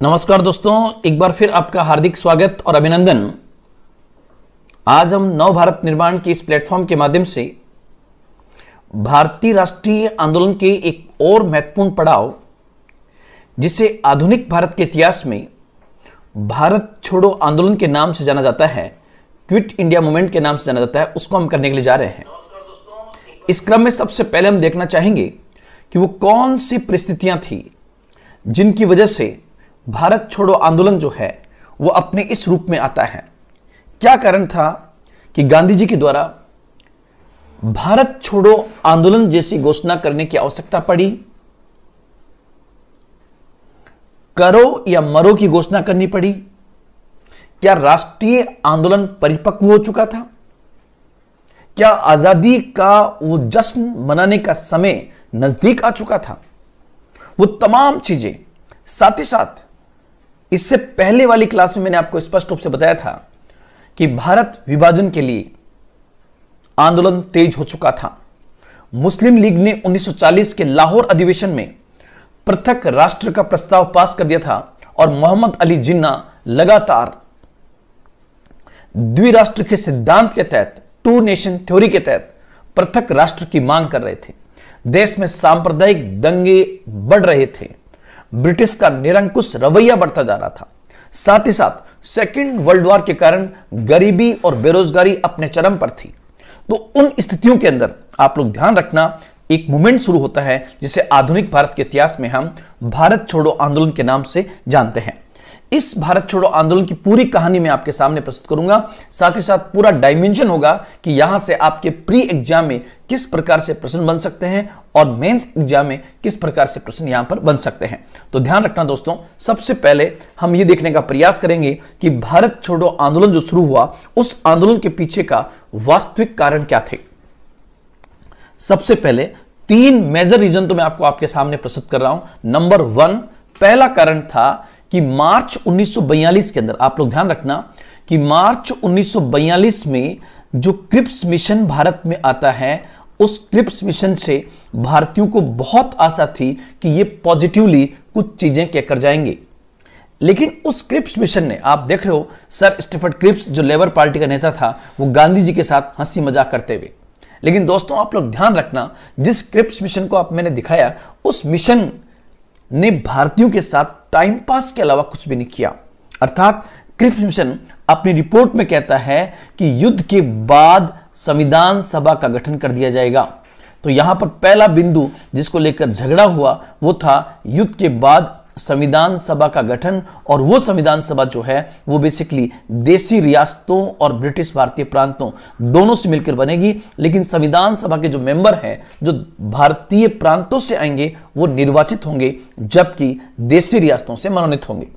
नमस्कार दोस्तों, एक बार फिर आपका हार्दिक स्वागत और अभिनंदन। आज हम नव भारत निर्माण के इस प्लेटफॉर्म के माध्यम से भारतीय राष्ट्रीय आंदोलन के एक और महत्वपूर्ण पड़ाव, जिसे आधुनिक भारत के इतिहास में भारत छोड़ो आंदोलन के नाम से जाना जाता है, क्विट इंडिया मूवमेंट के नाम से जाना जाता है, उसको हम करने के लिए जा रहे हैं। इस क्रम में सबसे पहले हम देखना चाहेंगे कि वो कौन सी परिस्थितियां थी जिनकी वजह से भारत छोड़ो आंदोलन जो है वो अपने इस रूप में आता है। क्या कारण था कि गांधी जी के द्वारा भारत छोड़ो आंदोलन जैसी घोषणा करने की आवश्यकता पड़ी? करो या मरो की घोषणा करनी पड़ी? क्या राष्ट्रीय आंदोलन परिपक्व हो चुका था? क्या आजादी का वो जश्न मनाने का समय नजदीक आ चुका था? वो तमाम चीजें, साथ ही साथ इससे पहले वाली क्लास में मैंने आपको स्पष्ट रूप से बताया था कि भारत विभाजन के लिए आंदोलन तेज हो चुका था। मुस्लिम लीग ने 1940 के लाहौर अधिवेशन में पृथक राष्ट्र का प्रस्ताव पास कर दिया था और मोहम्मद अली जिन्ना लगातार द्विराष्ट्र के सिद्धांत के तहत, टू नेशन थ्योरी के तहत पृथक राष्ट्र की मांग कर रहे थे। देश में सांप्रदायिक दंगे बढ़ रहे थे, ब्रिटिश का निरंकुश रवैया बढ़ता जा रहा था। साथ ही साथ सेकेंड वर्ल्ड वॉर के कारण गरीबी और बेरोजगारी अपने चरम पर थी। तो उन स्थितियों के अंदर आप लोग ध्यान रखना, एक मूवमेंट शुरू होता है जिसे आधुनिक भारत के इतिहास में हम भारत छोड़ो आंदोलन के नाम से जानते हैं। इस भारत छोड़ो आंदोलन की पूरी कहानी मैं आपके सामने प्रस्तुत करूंगा। साथ ही साथ पूरा डायमेंशन होगा कि यहां से आपके प्री एग्जाम में किस प्रकार से प्रश्न बन सकते हैं और मेंस एग्जाम में किस प्रकार से प्रश्न यहां पर बन सकते हैं। तो ध्यान रखना दोस्तों, सबसे पहले हम यह देखने का प्रयास करेंगे कि भारत छोड़ो आंदोलन जो शुरू हुआ, उस आंदोलन के पीछे का वास्तविक कारण क्या थे। सबसे पहले 3 मेजर रीजन तो मैं आपके सामने प्रस्तुत कर रहा हूं। नंबर 1, पहला कारण था कि मार्च 1942 के अंदर, आप लोग ध्यान रखना कि मार्च 1942 में जो क्रिप्स मिशन भारत में आता है, उस क्रिप्स मिशन से भारतीयों को बहुत आशा थी कि ये पॉजिटिवली कुछ चीजें कहकर जाएंगे। लेकिन उस क्रिप्स मिशन ने, आप देख रहे हो सर स्टीफर्ड क्रिप्स जो लेबर पार्टी का नेता था, वो गांधी जी के साथ हंसी मजाक करते हुए। लेकिन दोस्तों आप लोग ध्यान रखना, जिस क्रिप्स मिशन को मैंने दिखाया, उस मिशन ने भारतीयों के साथ टाइम पास के अलावा कुछ भी नहीं किया। अर्थात क्रिप्स मिशन अपनी रिपोर्ट में कहता है कि युद्ध के बाद संविधान सभा का गठन कर दिया जाएगा। तो यहां पर पहला बिंदु जिसको लेकर झगड़ा हुआ वो था युद्ध के बाद संविधान सभा का गठन। और वो संविधान सभा जो है वो बेसिकली देशी रियासतों और ब्रिटिश भारतीय प्रांतों दोनों से मिलकर बनेगी। लेकिन संविधान सभा के जो मेंबर हैं, जो भारतीय प्रांतों से आएंगे, वो निर्वाचित होंगे, जबकि देशी रियासतों से मनोनीत होंगे।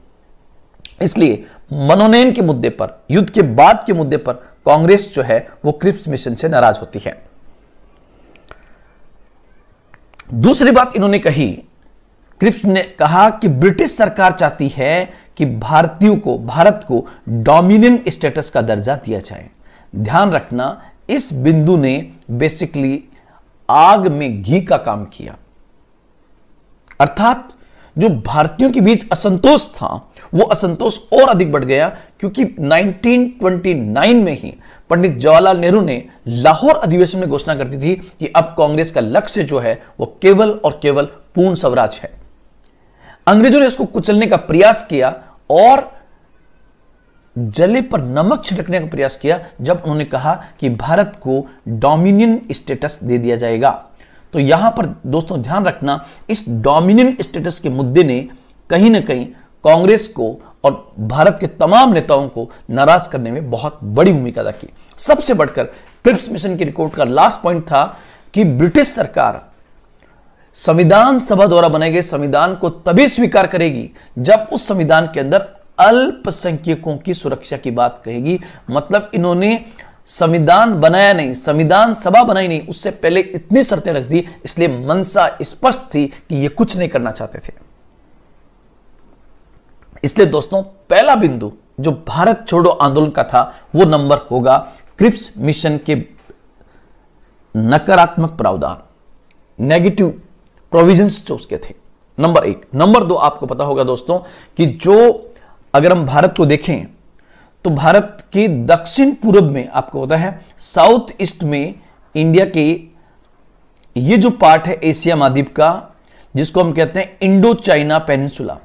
इसलिए मनोनयन के मुद्दे पर, युद्ध के बाद के मुद्दे पर कांग्रेस जो है वो क्रिप्स मिशन से नाराज होती है। दूसरी बात इन्होंने कही, क्रिप्स ने कहा कि ब्रिटिश सरकार चाहती है कि भारतीयों को, भारत को डोमिनियन स्टेटस का दर्जा दिया जाए। ध्यान रखना, इस बिंदु ने बेसिकली आग में घी का काम किया। अर्थात जो भारतीयों के बीच असंतोष था, वो असंतोष और अधिक बढ़ गया, क्योंकि 1929 में ही पंडित जवाहरलाल नेहरू ने लाहौर अधिवेशन में घोषणा करती थी कि अब कांग्रेस का लक्ष्य जो है वो केवल और केवल पूर्ण स्वराज है। अंग्रेजों ने इसको कुचलने का प्रयास किया और जले पर नमक छिड़कने का प्रयास किया जब उन्होंने कहा कि भारत को डोमिनियन स्टेटस दे दिया जाएगा। तो यहां पर दोस्तों ध्यान रखना, इस डोमिनियन स्टेटस के मुद्दे ने कहीं ना कहीं कांग्रेस को और भारत के तमाम नेताओं को नाराज करने में बहुत बड़ी भूमिका अदा की। सबसे बढ़कर क्रिप्स मिशन की रिपोर्ट का लास्ट पॉइंट था कि ब्रिटिश सरकार संविधान सभा द्वारा बनाए गए संविधान को तभी स्वीकार करेगी जब उस संविधान के अंदर अल्पसंख्यकों की सुरक्षा की बात कहेगी। मतलब इन्होंने संविधान बनाया नहीं, संविधान सभा बनाई नहीं, उससे पहले इतनी शर्तें रख दी। इसलिए मंशा स्पष्ट थी कि ये कुछ नहीं करना चाहते थे। इसलिए दोस्तों पहला बिंदु जो भारत छोड़ो आंदोलन का था वो नंबर होगा क्रिप्स मिशन के नकारात्मक प्रावधान, नेगेटिव प्रोविजंस जो उसके थे। नंबर एक। नंबर दो, आपको पता होगा दोस्तों कि अगर हम भारत को देखें तो भारत के दक्षिण पूर्व में आपको पता है साउथ ईस्ट में इंडिया के ये जो पार्ट है एशिया महाद्वीप का, जिसको हम कहते हैं इंडो चाइना पेनिनसुला,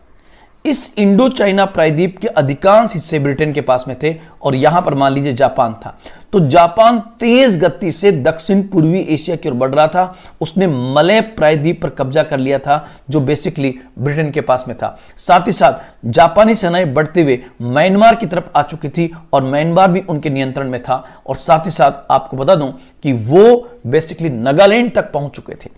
इस इंडो चाइना प्रायद्वीप के अधिकांश हिस्से ब्रिटेन के पास में थे और यहां पर मान लीजिए जापान था। तो जापान तेज गति से दक्षिण पूर्वी एशिया की ओर बढ़ रहा था। उसने मलय प्रायद्वीप पर कब्जा कर लिया था जो बेसिकली ब्रिटेन के पास में था। साथ ही साथ जापानी सेनाएं बढ़ते हुए म्यांमार की तरफ आ चुकी थी और म्यांमार भी उनके नियंत्रण में था। और साथ ही साथ आपको बता दूं कि वो बेसिकली नागालैंड तक पहुंच चुके थे।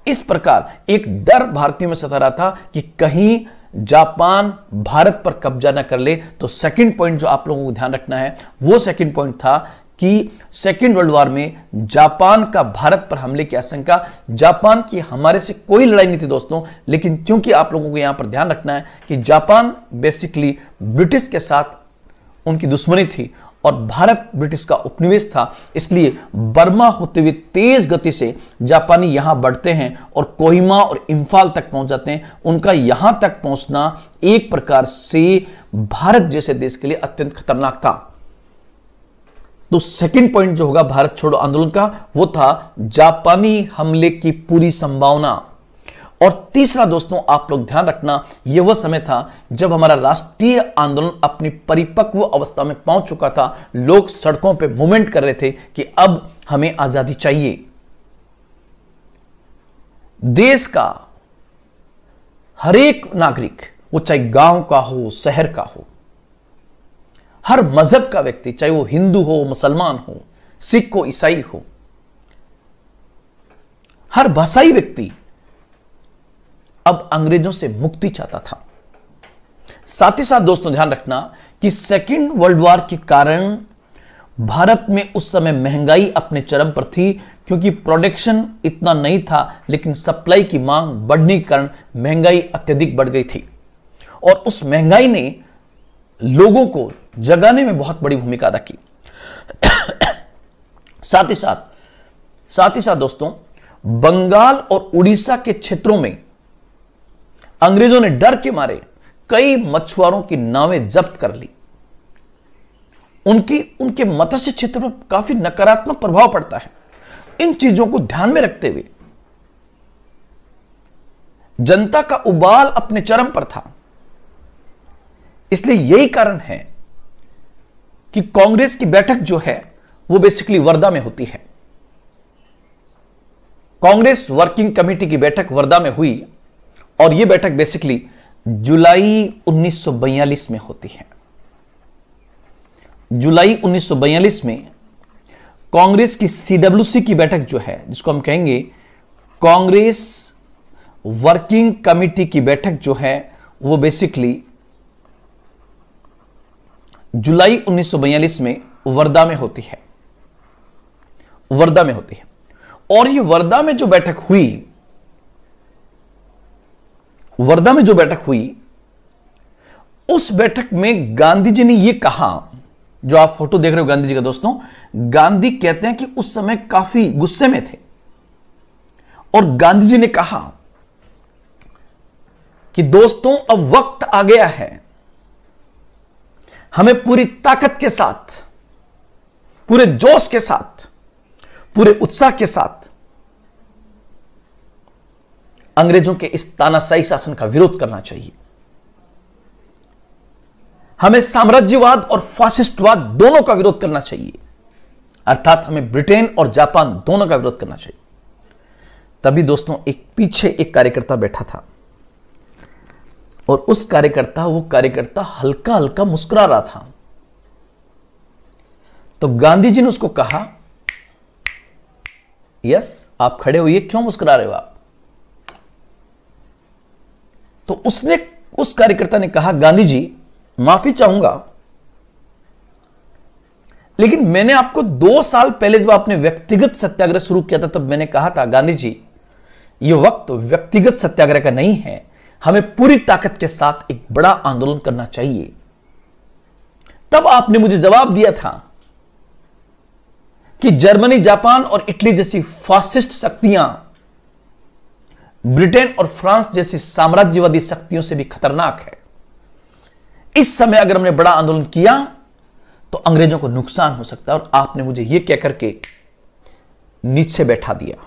इस प्रकार एक डर भारतीयों में सता रहा था कि कहीं जापान भारत पर कब्जा न कर ले। तो सेकंड पॉइंट जो आप लोगों को ध्यान रखना है वो सेकंड पॉइंट था कि सेकंड वर्ल्ड वॉर में जापान का भारत पर हमले की आशंका। जापान की हमारे से कोई लड़ाई नहीं थी दोस्तों, लेकिन क्योंकि आप लोगों को यहां पर ध्यान रखना है कि जापान बेसिकली ब्रिटिश के साथ उनकी दुश्मनी थी और भारत ब्रिटिश का उपनिवेश था, इसलिए बर्मा होते हुए तेज गति से जापानी यहां बढ़ते हैं और कोहिमा और इंफाल तक पहुंच जाते हैं। उनका यहां तक पहुंचना एक प्रकार से भारत जैसे देश के लिए अत्यंत खतरनाक था। तो सेकंड पॉइंट जो होगा भारत छोड़ो आंदोलन का वो था जापानी हमले की पूरी संभावना। और तीसरा दोस्तों आप लोग ध्यान रखना, यह वह समय था जब हमारा राष्ट्रीय आंदोलन अपनी परिपक्व अवस्था में पहुंच चुका था। लोग सड़कों पे मूवमेंट कर रहे थे कि अब हमें आजादी चाहिए। देश का हर एक नागरिक, वो चाहे गांव का हो शहर का हो, हर मजहब का व्यक्ति, चाहे वो हिंदू हो मुसलमान हो सिख हो ईसाई हो, हर भाषाई व्यक्ति अब अंग्रेजों से मुक्ति चाहता था। साथ ही साथ दोस्तों ध्यान रखना कि सेकेंड वर्ल्ड वॉर के कारण भारत में उस समय महंगाई अपने चरम पर थी, क्योंकि प्रोडक्शन इतना नहीं था लेकिन सप्लाई की मांग बढ़ने के कारण महंगाई अत्यधिक बढ़ गई थी और उस महंगाई ने लोगों को जगाने में बहुत बड़ी भूमिका अदा की। साथ ही साथ दोस्तों बंगाल और उड़ीसा के क्षेत्रों में अंग्रेजों ने डर के मारे कई मछुआरों की नावें जब्त कर ली। उनके मत्स्य क्षेत्र पर काफी नकारात्मक प्रभाव पड़ता है। इन चीजों को ध्यान में रखते हुए जनता का उबाल अपने चरम पर था। इसलिए यही कारण है कि कांग्रेस की बैठक जो है वो बेसिकली वर्धा में होती है। कांग्रेस वर्किंग कमेटी की बैठक वर्धा में हुई और यह बैठक बेसिकली जुलाई 1942 में होती है। जुलाई 1942 में कांग्रेस की सीडब्ल्यूसी की बैठक जो है, जिसको हम कहेंगे कांग्रेस वर्किंग कमेटी की बैठक जो है, वो बेसिकली जुलाई 1942 में वर्धा में होती है। और ये वर्धा में जो बैठक हुई उस बैठक में गांधी जी ने यह कहा, जो आप फोटो देख रहे हो गांधी जी का दोस्तों, गांधी कहते हैं कि उस समय काफी गुस्से में थे और गांधी जी ने कहा कि दोस्तों अब वक्त आ गया है, हमें पूरी ताकत के साथ, पूरे जोश के साथ, पूरे उत्साह के साथ अंग्रेजों के इस तानाशाही शासन का विरोध करना चाहिए। हमें साम्राज्यवाद और फासिस्टवाद दोनों का विरोध करना चाहिए, अर्थात हमें ब्रिटेन और जापान दोनों का विरोध करना चाहिए। तभी दोस्तों पीछे एक कार्यकर्ता बैठा था और वो कार्यकर्ता हल्का हल्का मुस्कुरा रहा था। तो गांधी जी ने उसको कहा, यस आप खड़े होइए, क्यों मुस्कुरा रहे हो आप? तो उस कार्यकर्ता ने कहा, गांधी जी माफी चाहूंगा, लेकिन मैंने आपको 2 साल पहले जब आपने व्यक्तिगत सत्याग्रह शुरू किया था तब मैंने कहा था, गांधी जी यह वक्त व्यक्तिगत सत्याग्रह का नहीं है, हमें पूरी ताकत के साथ एक बड़ा आंदोलन करना चाहिए। तब आपने मुझे जवाब दिया था कि जर्मनी, जापान और इटली जैसी फासिस्ट शक्तियां ब्रिटेन और फ्रांस जैसी साम्राज्यवादी शक्तियों से भी खतरनाक है। इस समय अगर हमने बड़ा आंदोलन किया तो अंग्रेजों को नुकसान हो सकता है, और आपने मुझे यह कहकर के नीचे बैठा दिया।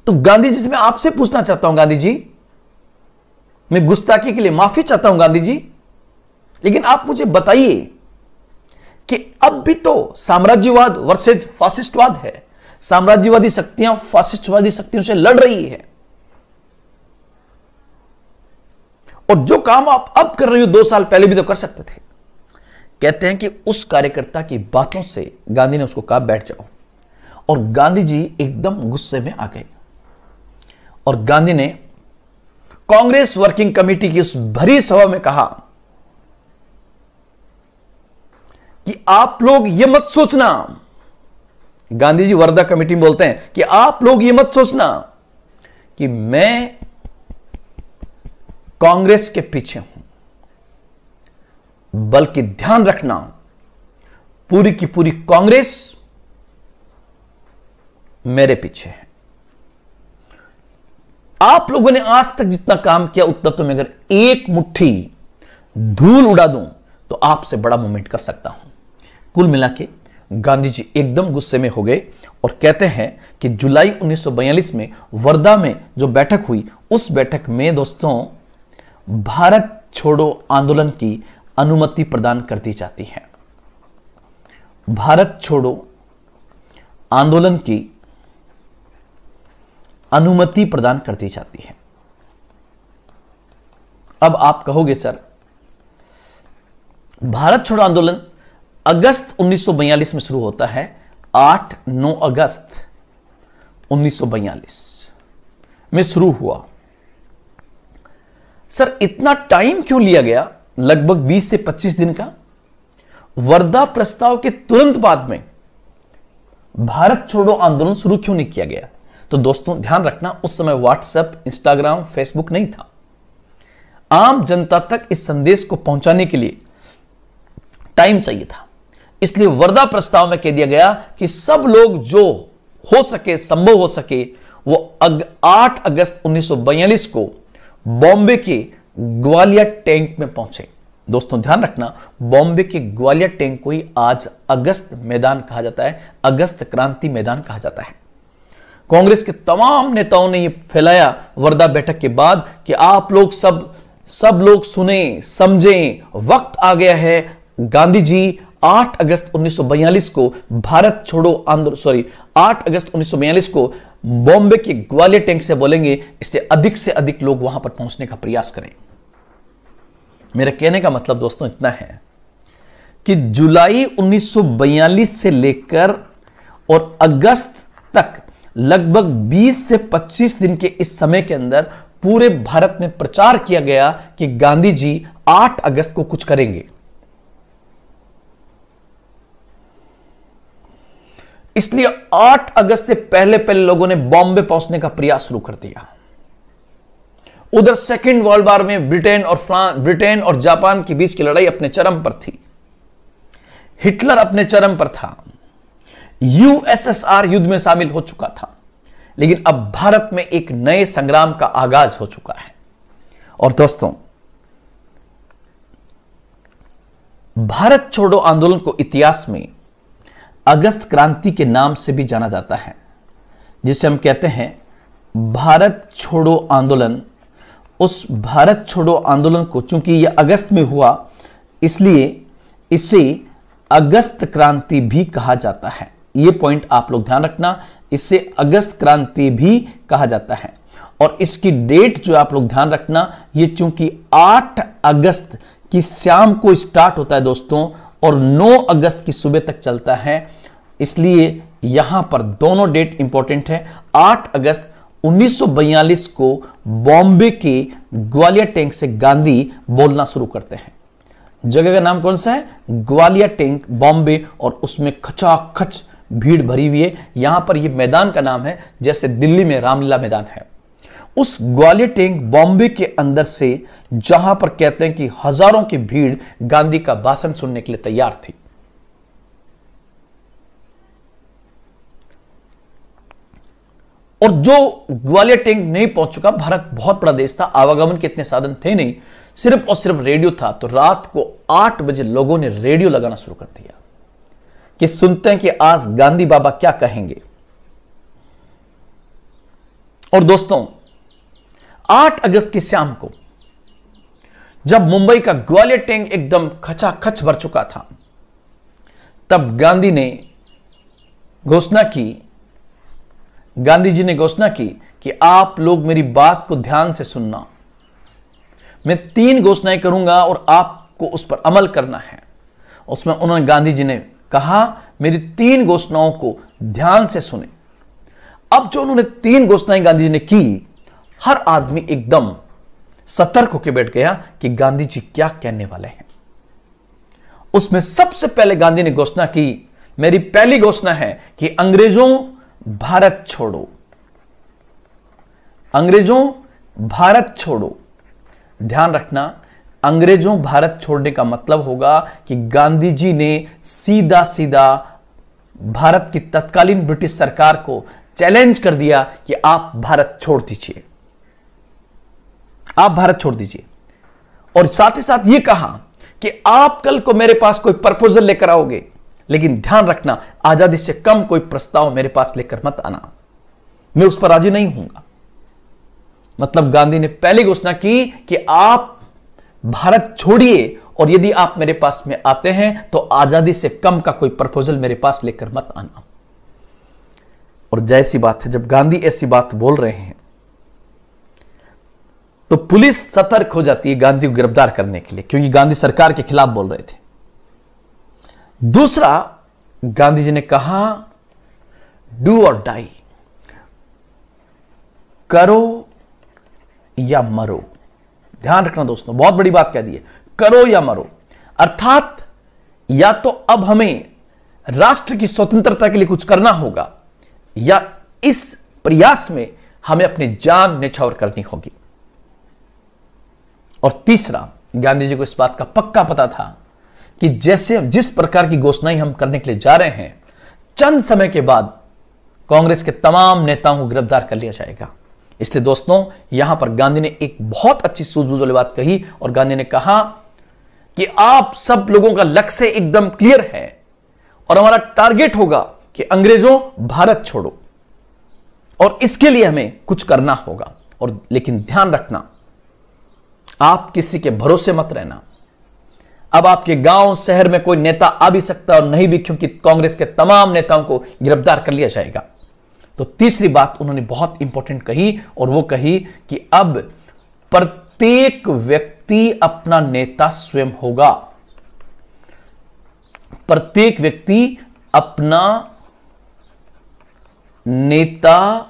तो गांधी जी से मैं आपसे पूछना चाहता हूं, गांधी जी, मैं गुस्ताखी के लिए माफी चाहता हूं गांधी जी, लेकिन आप मुझे बताइए कि अब भी तो साम्राज्यवाद वर्सेज फासिस्टवाद है, साम्राज्यवादी शक्तियां फासिस्टवादी शक्तियों से लड़ रही है, और जो काम आप अब कर रही हो 2 साल पहले भी तो कर सकते थे। कहते हैं कि उस कार्यकर्ता की बातों से गांधी ने उसको कहा बैठ जाओ, और गांधी जी एकदम गुस्से में आ गए, और गांधी ने कांग्रेस वर्किंग कमेटी की उस भरी सभा में कहा कि आप लोग ये मत सोचना, गांधी जी वर्धा कमेटी में बोलते हैं कि आप लोग ये मत सोचना कि मैं कांग्रेस के पीछे हूं, बल्कि ध्यान रखना पूरी की पूरी कांग्रेस मेरे पीछे है। आप लोगों ने आज तक जितना काम किया उतना तो मैं अगर एक मुट्ठी धूल उड़ा दूं तो आपसे बड़ा मूवमेंट कर सकता हूं। कुल मिला के गांधी जी एकदम गुस्से में हो गए और कहते हैं कि जुलाई 1942 में वर्धा में जो बैठक हुई, उस बैठक में दोस्तों भारत छोड़ो आंदोलन की अनुमति प्रदान कर दी जाती है। भारत छोड़ो आंदोलन की अनुमति प्रदान कर दी जाती है। अब आप कहोगे सर, भारत छोड़ो आंदोलन अगस्त 1942 में शुरू होता है, 8-9 अगस्त 1942 में शुरू हुआ। सर इतना टाइम क्यों लिया गया, लगभग 20 से 25 दिन का? वर्धा प्रस्ताव के तुरंत बाद में भारत छोड़ो आंदोलन शुरू क्यों नहीं किया गया? तो दोस्तों ध्यान रखना, उस समय व्हाट्सएप, इंस्टाग्राम, फेसबुक नहीं था। आम जनता तक इस संदेश को पहुंचाने के लिए टाइम चाहिए था, इसलिए वर्धा प्रस्ताव में कह दिया गया कि सब लोग जो हो सके, संभव हो सके, वो 8 अगस्त 1942 को बॉम्बे के ग्वालियर टैंक में पहुंचे। दोस्तों ध्यान रखना, बॉम्बे के ग्वालियर टैंक को ही आज अगस्त मैदान कहा जाता है, अगस्त क्रांति मैदान कहा जाता है। कांग्रेस के तमाम नेताओं ने यह फैलाया वर्धा बैठक के बाद कि आप लोग सब लोग सुने, समझें, वक्त आ गया है। गांधी जी 8 अगस्त 1942 को भारत छोड़ो आंदोलन 8 अगस्त 1942 को बॉम्बे के ग्वालियर टैंक से बोलेंगे, इससे अधिक लोग वहां पर पहुंचने का प्रयास करें। मेरे कहने का मतलब दोस्तों इतना है कि जुलाई 1942 से लेकर और अगस्त तक लगभग 20 से 25 दिन के इस समय के अंदर पूरे भारत में प्रचार किया गया कि गांधी जी 8 अगस्त को कुछ करेंगे। इसलिए 8 अगस्त से पहले लोगों ने बॉम्बे पहुंचने का प्रयास शुरू कर दिया। उधर सेकेंड वर्ल्ड वॉर में ब्रिटेन और जापान के बीच की लड़ाई अपने चरम पर थी। हिटलर अपने चरम पर था। यूएसएसआर युद्ध में शामिल हो चुका था। लेकिन अब भारत में एक नए संग्राम का आगाज हो चुका है। और दोस्तों, भारत छोड़ो आंदोलन को इतिहास में अगस्त क्रांति के नाम से भी जाना जाता है, जिसे हम कहते हैं भारत छोड़ो आंदोलन। उस भारत छोड़ो आंदोलन को चूंकि यह अगस्त में हुआ, इसलिए इसे अगस्त क्रांति भी कहा जाता है। यह पॉइंट आप लोग ध्यान रखना, इसे अगस्त क्रांति भी कहा जाता है। और इसकी डेट जो आप लोग ध्यान रखना, यह चूंकि 8 अगस्त की शाम को स्टार्ट होता है दोस्तों, और 9 अगस्त की सुबह तक चलता है, इसलिए यहां पर दोनों डेट इंपॉर्टेंट है। 8 अगस्त 1942 को बॉम्बे के ग्वालियर टैंक से गांधी बोलना शुरू करते हैं। जगह का नाम कौन सा है? ग्वालियर टैंक, बॉम्बे, और उसमें खचाखच भीड़ भरी हुई है। यहां पर यह मैदान का नाम है जैसे दिल्ली में रामलीला मैदान है। उस ग्वालियर टैंक बॉम्बे के अंदर से, जहां पर कहते हैं कि हजारों की भीड़ गांधी का भाषण सुनने के लिए तैयार थी। और जो ग्वालियर टैंक नहीं पहुंच चुका, भारत बहुत बड़ा देश था, आवागमन के इतने साधन थे नहीं, सिर्फ और सिर्फ रेडियो था, तो रात को 8 बजे लोगों ने रेडियो लगाना शुरू कर दिया कि सुनते हैं कि आज गांधी बाबा क्या कहेंगे। और दोस्तों 8 अगस्त की शाम को जब मुंबई का ग्वालियर टैंक एकदम खचाखच भर चुका था, तब गांधी जी ने घोषणा की कि आप लोग मेरी बात को ध्यान से सुनना। मैं 3 घोषणाएं करूंगा और आपको उस पर अमल करना है। उसमें उन्होंने, गांधी जी ने कहा, मेरी 3 घोषणाओं को ध्यान से सुने। अब जो उन्होंने 3 घोषणाएं गांधी जी ने की, हर आदमी एकदम सतर्क होकर बैठ गया कि गांधी जी क्या कहने वाले हैं। उसमें सबसे पहले गांधी ने घोषणा की, मेरी पहली घोषणा है कि अंग्रेजों भारत छोड़ो, अंग्रेजों भारत छोड़ो। ध्यान रखना, अंग्रेजों भारत छोड़ने का मतलब होगा कि गांधी जी ने सीधा सीधा भारत की तत्कालीन ब्रिटिश सरकार को चैलेंज कर दिया कि आप भारत छोड़ दीजिए, आप भारत छोड़ दीजिए। और साथ ही साथ यह कहा कि आप कल को मेरे पास कोई प्रपोजल लेकर आओगे, लेकिन ध्यान रखना आजादी से कम कोई प्रस्ताव मेरे पास लेकर मत आना, मैं उस पर राजी नहीं हूंगा। मतलब गांधी ने पहली घोषणा की कि आप भारत छोड़िए, और यदि आप मेरे पास में आते हैं तो आजादी से कम का कोई प्रपोजल मेरे पास लेकर मत आना। और जैसी बात है, जब गांधी ऐसी बात बोल रहे हैं तो पुलिस सतर्क हो जाती है गांधी को गिरफ्तार करने के लिए, क्योंकि गांधी सरकार के खिलाफ बोल रहे थे। दूसरा, गांधी जी ने कहा, डू और डाई, करो या मरो। ध्यान रखना दोस्तों, बहुत बड़ी बात कह दी है, करो या मरो। अर्थात या तो अब हमें राष्ट्र की स्वतंत्रता के लिए कुछ करना होगा, या इस प्रयास में हमें अपनी जान न्यौछावर करनी होगी। और तीसरा, गांधी जी को इस बात का पक्का पता था कि जैसे जिस प्रकार की घोषणाएं हम करने के लिए जा रहे हैं, चंद समय के बाद कांग्रेस के तमाम नेताओं को गिरफ्तार कर लिया जाएगा। इसलिए दोस्तों, यहां पर गांधी ने एक बहुत अच्छी सूझबूझ वाली बात कही, और गांधी ने कहा कि आप सब लोगों का लक्ष्य एकदम क्लियर है, और हमारा टारगेट होगा कि अंग्रेजों भारत छोड़ो, और इसके लिए हमें कुछ करना होगा। और लेकिन ध्यान रखना, आप किसी के भरोसे मत रहना। अब आपके गांव शहर में कोई नेता आ भी सकता और नहीं भी, क्योंकि कांग्रेस के तमाम नेताओं को गिरफ्तार कर लिया जाएगा। तो तीसरी बात उन्होंने बहुत इंपॉर्टेंट कही, और वो कही कि अब प्रत्येक व्यक्ति अपना नेता स्वयं होगा, प्रत्येक व्यक्ति अपना नेता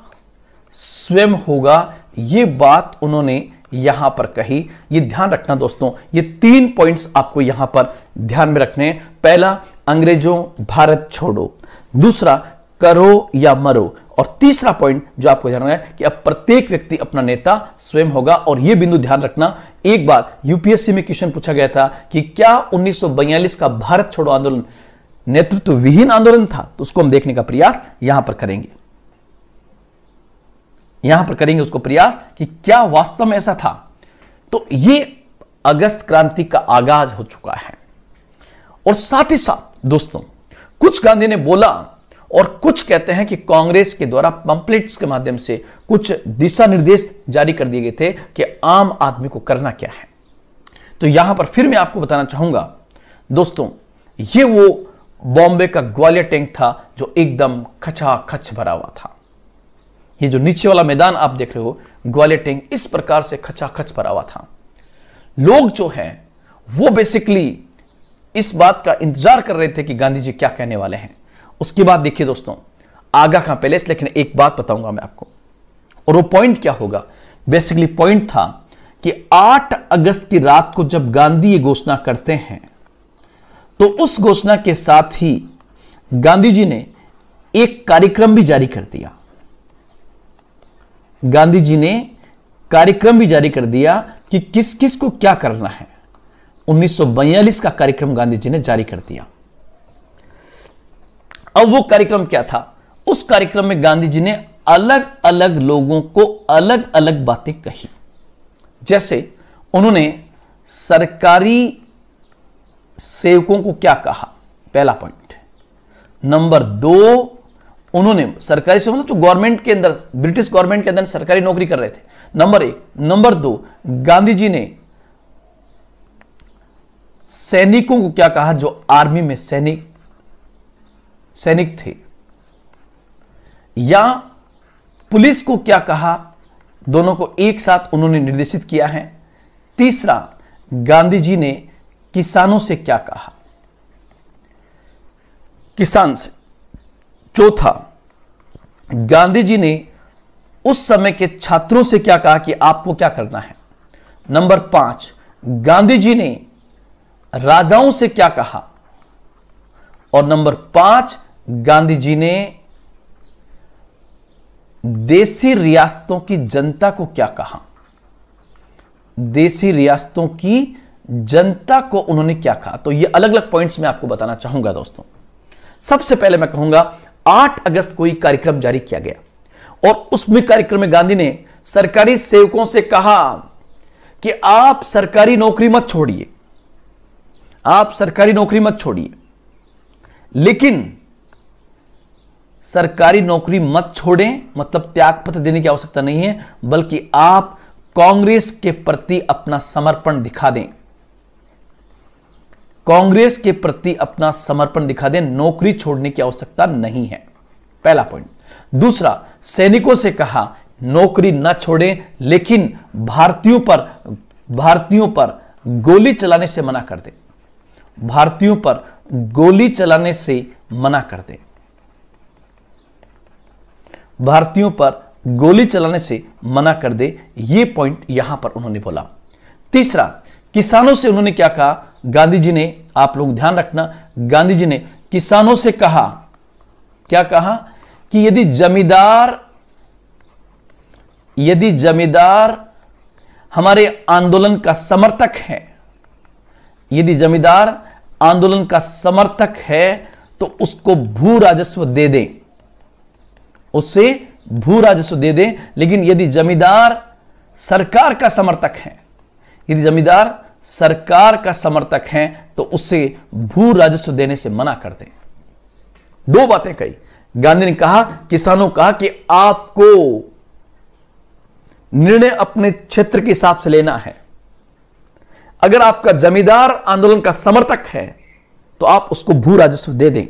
स्वयं होगा। ये बात उन्होंने यहां पर कही। ये ध्यान रखना दोस्तों, ये 3 पॉइंट्स आपको यहां पर ध्यान में रखने हैं। पहला, अंग्रेजों भारत छोड़ो। दूसरा, करो या मरो। और तीसरा पॉइंट जो आपको ध्यान रखना है कि अब प्रत्येक व्यक्ति अपना नेता स्वयं होगा। और यह बिंदु ध्यान रखना, एक बार यूपीएससी में क्वेश्चन पूछा गया था कि क्या 1942 का भारत छोड़ो आंदोलन नेतृत्व विहीन आंदोलन था, तो उसको हम देखने का प्रयास यहां पर करेंगे। यहां पर करेंगे उसको प्रयास कि क्या वास्तव में ऐसा था। तो यह अगस्त क्रांति का आगाज हो चुका है। और साथ ही साथ दोस्तों, कुछ गांधी ने बोला और कुछ कहते हैं कि कांग्रेस के द्वारा पंपलेट्स के माध्यम से कुछ दिशा निर्देश जारी कर दिए गए थे कि आम आदमी को करना क्या है। तो यहां पर फिर मैं आपको बताना चाहूंगा दोस्तों, यह वो बॉम्बे का ग्वालियर टैंक था जो एकदम खचाखच भरा हुआ था। ये जो नीचे वाला मैदान आप देख रहे हो, ग्वालियर टैंक इस प्रकार से खचाखच भरा हुआ था। लोग जो हैं वो बेसिकली इस बात का इंतजार कर रहे थे कि गांधी जी क्या कहने वाले हैं। उसके बाद देखिए दोस्तों, आगा कहां पहले, लेकिन एक बात बताऊंगा मैं आपको, और वो पॉइंट क्या होगा। बेसिकली पॉइंट था कि 8 अगस्त की रात को जब गांधी ये घोषणा करते हैं, तो उस घोषणा के साथ ही गांधी जी ने एक कार्यक्रम भी जारी कर दिया। गांधी जी ने कार्यक्रम भी जारी कर दिया कि किस किस को क्या करना है। 1942 का कार्यक्रम गांधी जी ने जारी कर दिया। अब वो कार्यक्रम क्या था? उस कार्यक्रम में गांधी जी ने अलग अलग लोगों को अलग अलग बातें कही। जैसे उन्होंने सरकारी सेवकों को क्या कहा, पहला पॉइंट। नंबर 2, उन्होंने सरकारी सेवक मतलब जो गवर्नमेंट के अंदर, ब्रिटिश गवर्नमेंट के अंदर सरकारी नौकरी कर रहे थे, नंबर 1। नंबर 2, गांधी जी ने सैनिकों को क्या कहा, जो आर्मी में सैनिक थे, या पुलिस को क्या कहा, दोनों को एक साथ उन्होंने निर्देशित किया है। तीसरा, गांधी जी ने किसानों से क्या कहा, किसान से। चौथा, गांधी जी ने उस समय के छात्रों से क्या कहा कि आपको क्या करना है। नंबर 5, गांधी जी ने राजाओं से क्या कहा। और नंबर 5, गांधी जी ने देशी रियासतों की जनता को क्या कहा, देशी रियासतों की जनता को उन्होंने क्या कहा। तो ये अलग अलग पॉइंट्स मैं आपको बताना चाहूंगा दोस्तों। सबसे पहले मैं कहूंगा 8 अगस्त को ही कार्यक्रम जारी किया गया और उसमें कार्यक्रम में गांधी ने सरकारी सेवकों से कहा कि आप सरकारी नौकरी मत छोड़िए, आप सरकारी नौकरी मत छोड़िए, लेकिन सरकारी नौकरी मत छोड़ें मतलब त्यागपत्र देने की आवश्यकता नहीं है, बल्कि आप कांग्रेस के प्रति अपना समर्पण दिखा दें, कांग्रेस के प्रति अपना समर्पण दिखा दें, नौकरी छोड़ने की आवश्यकता नहीं है। पहला पॉइंट। दूसरा, सैनिकों से कहा नौकरी न छोड़ें, लेकिन भारतीयों पर गोली चलाने से मना कर दें, भारतीयों पर गोली चलाने से मना कर दें, भारतीयों पर गोली चलाने से मना कर दे। यह पॉइंट यहां पर उन्होंने बोला। तीसरा, किसानों से उन्होंने क्या कहा, गांधी जी ने, आप लोग ध्यान रखना, गांधी जी ने किसानों से कहा, क्या कहा कि यदि जमींदार हमारे आंदोलन का समर्थक है, यदि जमींदार आंदोलन का समर्थक है तो उसको भू राजस्व दे दें, उससे भू राजस्व दे दें। लेकिन यदि जमींदार सरकार का समर्थक है, यदि जमींदार सरकार का समर्थक है तो उसे भू राजस्व देने से मना कर दें। 2 बातें कही गांधी ने। कहा, किसानों कहा कि आपको निर्णय अपने क्षेत्र के हिसाब से लेना है, अगर आपका जमींदार आंदोलन का समर्थक है तो आप उसको भू राजस्व दे दें,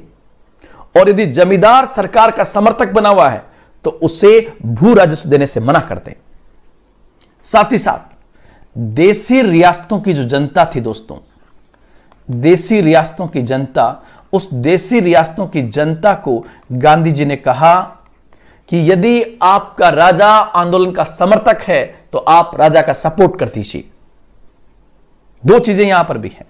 और यदि जमींदार सरकार का समर्थक बना हुआ है तो उसे भू राजस्व देने से मना कर दें। साथ ही साथ देशी रियासतों की जो जनता थी दोस्तों, देशी रियासतों की जनता, उस देशी रियासतों की जनता को गांधी जी ने कहा कि यदि आपका राजा आंदोलन का समर्थक है तो आप राजा का सपोर्ट कर दीजिए। 2 चीजें यहां पर भी हैं,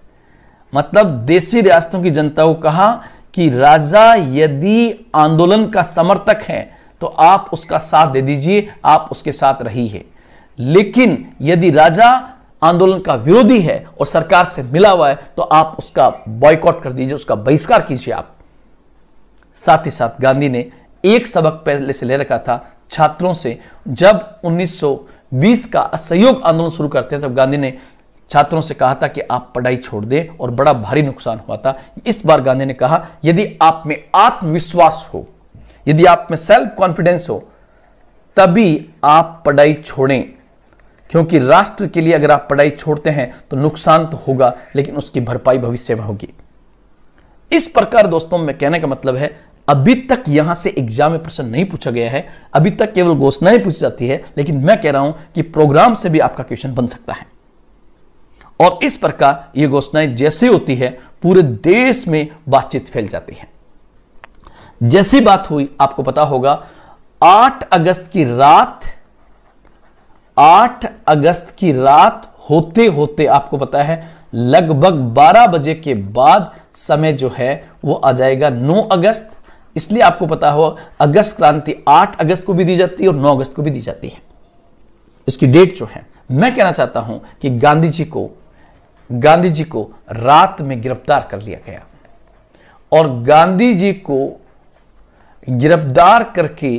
मतलब देशी रियासतों की जनता को कहा कि राजा यदि आंदोलन का समर्थक है तो आप उसका साथ दे दीजिए, आप उसके साथ रहिए, लेकिन यदि राजा आंदोलन का विरोधी है और सरकार से मिला हुआ है तो आप उसका बॉयकॉट कर दीजिए, उसका बहिष्कार कीजिए आप। साथ ही साथ गांधी ने एक सबक पहले से ले रखा था छात्रों से। जब 1920 का असहयोग आंदोलन शुरू करते हैं तब गांधी ने छात्रों से कहा था कि आप पढ़ाई छोड़ दें, और बड़ा भारी नुकसान हुआ था। इस बार गांधी ने कहा यदि आप में आत्मविश्वास हो, यदि आप में सेल्फ कॉन्फिडेंस हो, तभी आप पढ़ाई छोड़ें, क्योंकि राष्ट्र के लिए अगर आप पढ़ाई छोड़ते हैं तो नुकसान तो होगा लेकिन उसकी भरपाई भविष्य में होगी। इस प्रकार दोस्तों मैं कहने का मतलब है, अभी तक यहां से एग्जाम में प्रश्न नहीं पूछा गया है, अभी तक केवल घोषणाएं पूछी जाती है, लेकिन मैं कह रहा हूं कि प्रोग्राम से भी आपका क्वेश्चन बन सकता है। और इस प्रकार ये घोषणाएं जैसे होती है पूरे देश में बातचीत फैल जाती है। जैसी बात हुई, आपको पता होगा 8 अगस्त की रात होते होते आपको पता है लगभग 12 बजे के बाद समय जो है वो आ जाएगा 9 अगस्त। इसलिए आपको पता हो अगस्त क्रांति 8 अगस्त को भी दी जाती है और 9 अगस्त को भी दी जाती है। इसकी डेट जो है, मैं कहना चाहता हूं कि गांधी जी को रात में गिरफ्तार कर लिया गया, और गांधी जी को गिरफ्तार करके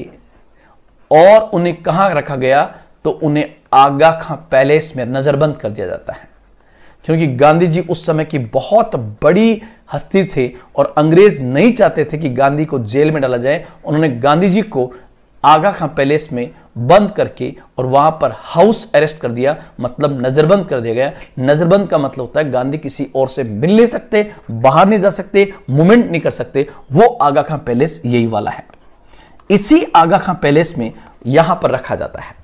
और उन्हें कहां रखा गया, तो उन्हें आगा खां पैलेस में नजरबंद कर दिया जाता है, क्योंकि गांधी जी उस समय की बहुत बड़ी हस्ती थे और अंग्रेज नहीं चाहते थे कि गांधी को जेल में डाला जाए। उन्होंने गांधी जी को आगा खां पैलेस में बंद करके और वहां पर हाउस अरेस्ट कर दिया, मतलब नजरबंद कर दिया गया। नजरबंद का मतलब होता है गांधी किसी और से मिल नहीं सकते, बाहर नहीं जा सकते, मूवमेंट नहीं कर सकते। वो आगा खां पैलेस यही वाला है। इसी आगा खां पैलेस में यहां पर रखा जाता है,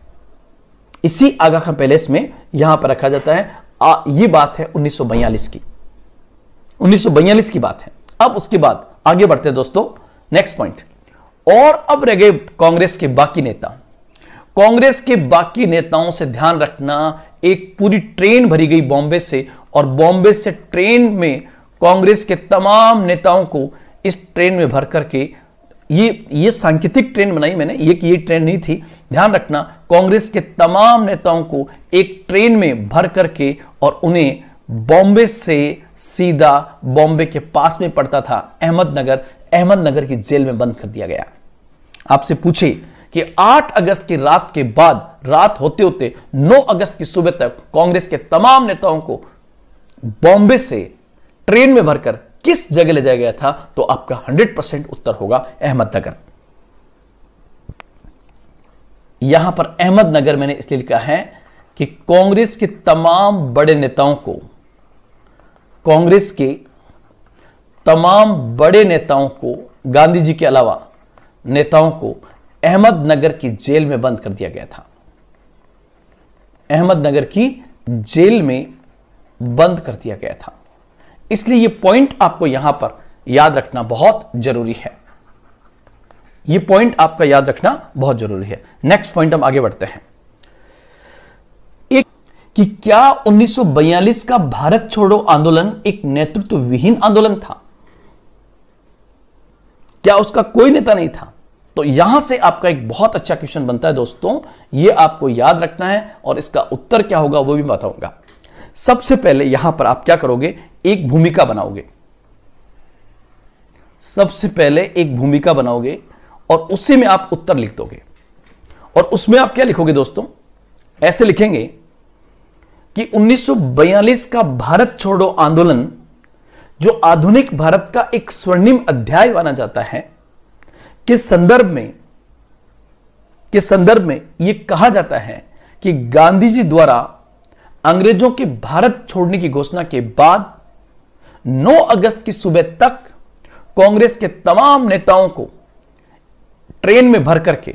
इसी आगा खां पैलेस में यहां पर रखा जाता है। ये बात है 1942 की, 1942 की बात है। अब उसके बाद आगे बढ़ते हैं दोस्तों, नेक्स्ट पॉइंट। और अब रह गए कांग्रेस के बाकी नेता। कांग्रेस के बाकी नेताओं से ध्यान रखना, एक पूरी ट्रेन भरी गई बॉम्बे से, और बॉम्बे से ट्रेन में कांग्रेस के तमाम नेताओं को इस ट्रेन में भर करके, ये सांकेतिक ट्रेन बनाई मैंने, ये ट्रेन नहीं थी, ध्यान रखना। कांग्रेस के तमाम नेताओं को एक ट्रेन में भर करके और उन्हें बॉम्बे से सीधा बॉम्बे के पास में पड़ता था अहमदनगर की जेल में बंद कर दिया गया। आपसे पूछे कि 8 अगस्त की रात के बाद, रात होते होते 9 अगस्त की सुबह तक कांग्रेस के तमाम नेताओं को बॉम्बे से ट्रेन में भरकर किस जगह ले जाया गया था, तो आपका 100% उत्तर होगा अहमदनगर। यहां पर अहमदनगर मैंने इसलिए लिखा है कि कांग्रेस के तमाम बड़े नेताओं को, कांग्रेस के तमाम बड़े नेताओं को, गांधी जी के अलावा नेताओं को अहमदनगर की जेल में बंद कर दिया गया था। अहमदनगर की जेल में बंद कर दिया गया था। इसलिए यह पॉइंट आपको यहां पर याद रखना बहुत जरूरी है, यह पॉइंट आपका याद रखना बहुत जरूरी है। नेक्स्ट पॉइंट हम आगे बढ़ते हैं, एक कि क्या 1942 का भारत छोड़ो आंदोलन एक नेतृत्व विहीन आंदोलन था? क्या उसका कोई नेता नहीं था? तो यहां से आपका एक बहुत अच्छा क्वेश्चन बनता है दोस्तों, यह आपको याद रखना है और इसका उत्तर क्या होगा वो भी बताऊंगा। सबसे पहले यहां पर आप क्या करोगे, एक भूमिका बनाओगे। सबसे पहले एक भूमिका बनाओगे और उसी में आप उत्तर लिख दोगे। और उसमें आप क्या लिखोगे दोस्तों, ऐसे लिखेंगे कि 1942 का भारत छोड़ो आंदोलन जो आधुनिक भारत का एक स्वर्णिम अध्याय माना जाता है, के संदर्भ में यह कहा जाता है कि गांधी जी द्वारा अंग्रेजों के भारत छोड़ने की घोषणा के बाद 9 अगस्त की सुबह तक कांग्रेस के तमाम नेताओं को ट्रेन में भर करके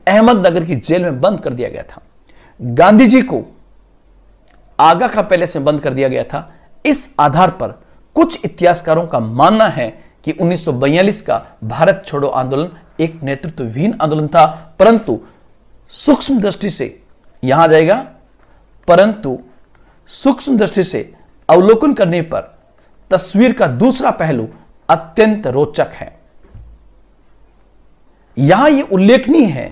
अहमदनगर की जेल में बंद कर दिया गया था। गांधी जी को आगा खां पैलेस में बंद कर दिया गया था। इस आधार पर कुछ इतिहासकारों का मानना है कि 1942 का भारत छोड़ो आंदोलन एक नेतृत्वहीन आंदोलन था, परंतु सूक्ष्म दृष्टि से यहां जाएगा, परंतु सूक्ष्म दृष्टि से अवलोकन करने पर तस्वीर का दूसरा पहलू अत्यंत रोचक है। यहां यह उल्लेखनीय है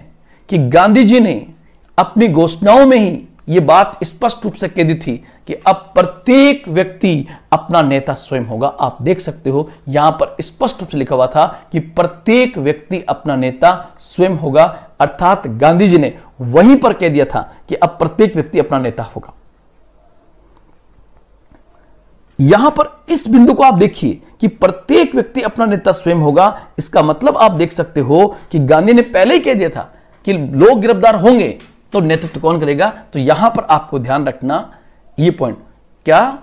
कि गांधी जी ने अपनी घोषणाओं में ही यह बात स्पष्ट रूप से कह दी थी कि अब प्रत्येक व्यक्ति अपना नेता स्वयं होगा। आप देख सकते हो यहां पर स्पष्ट रूप से लिखा हुआ था कि प्रत्येक व्यक्ति अपना नेता स्वयं होगा, अर्थात गांधी जी ने वहीं पर कह दिया था कि अब प्रत्येक व्यक्ति अपना नेता होगा। यहां पर इस बिंदु को आप देखिए कि प्रत्येक व्यक्ति अपना नेता स्वयं होगा। इसका मतलब आप देख सकते हो कि गांधी ने पहले ही कह दिया था कि लोग गिरफ्तार होंगे तो नेतृत्व कौन करेगा। तो यहां पर आपको ध्यान रखना यह पॉइंट क्या,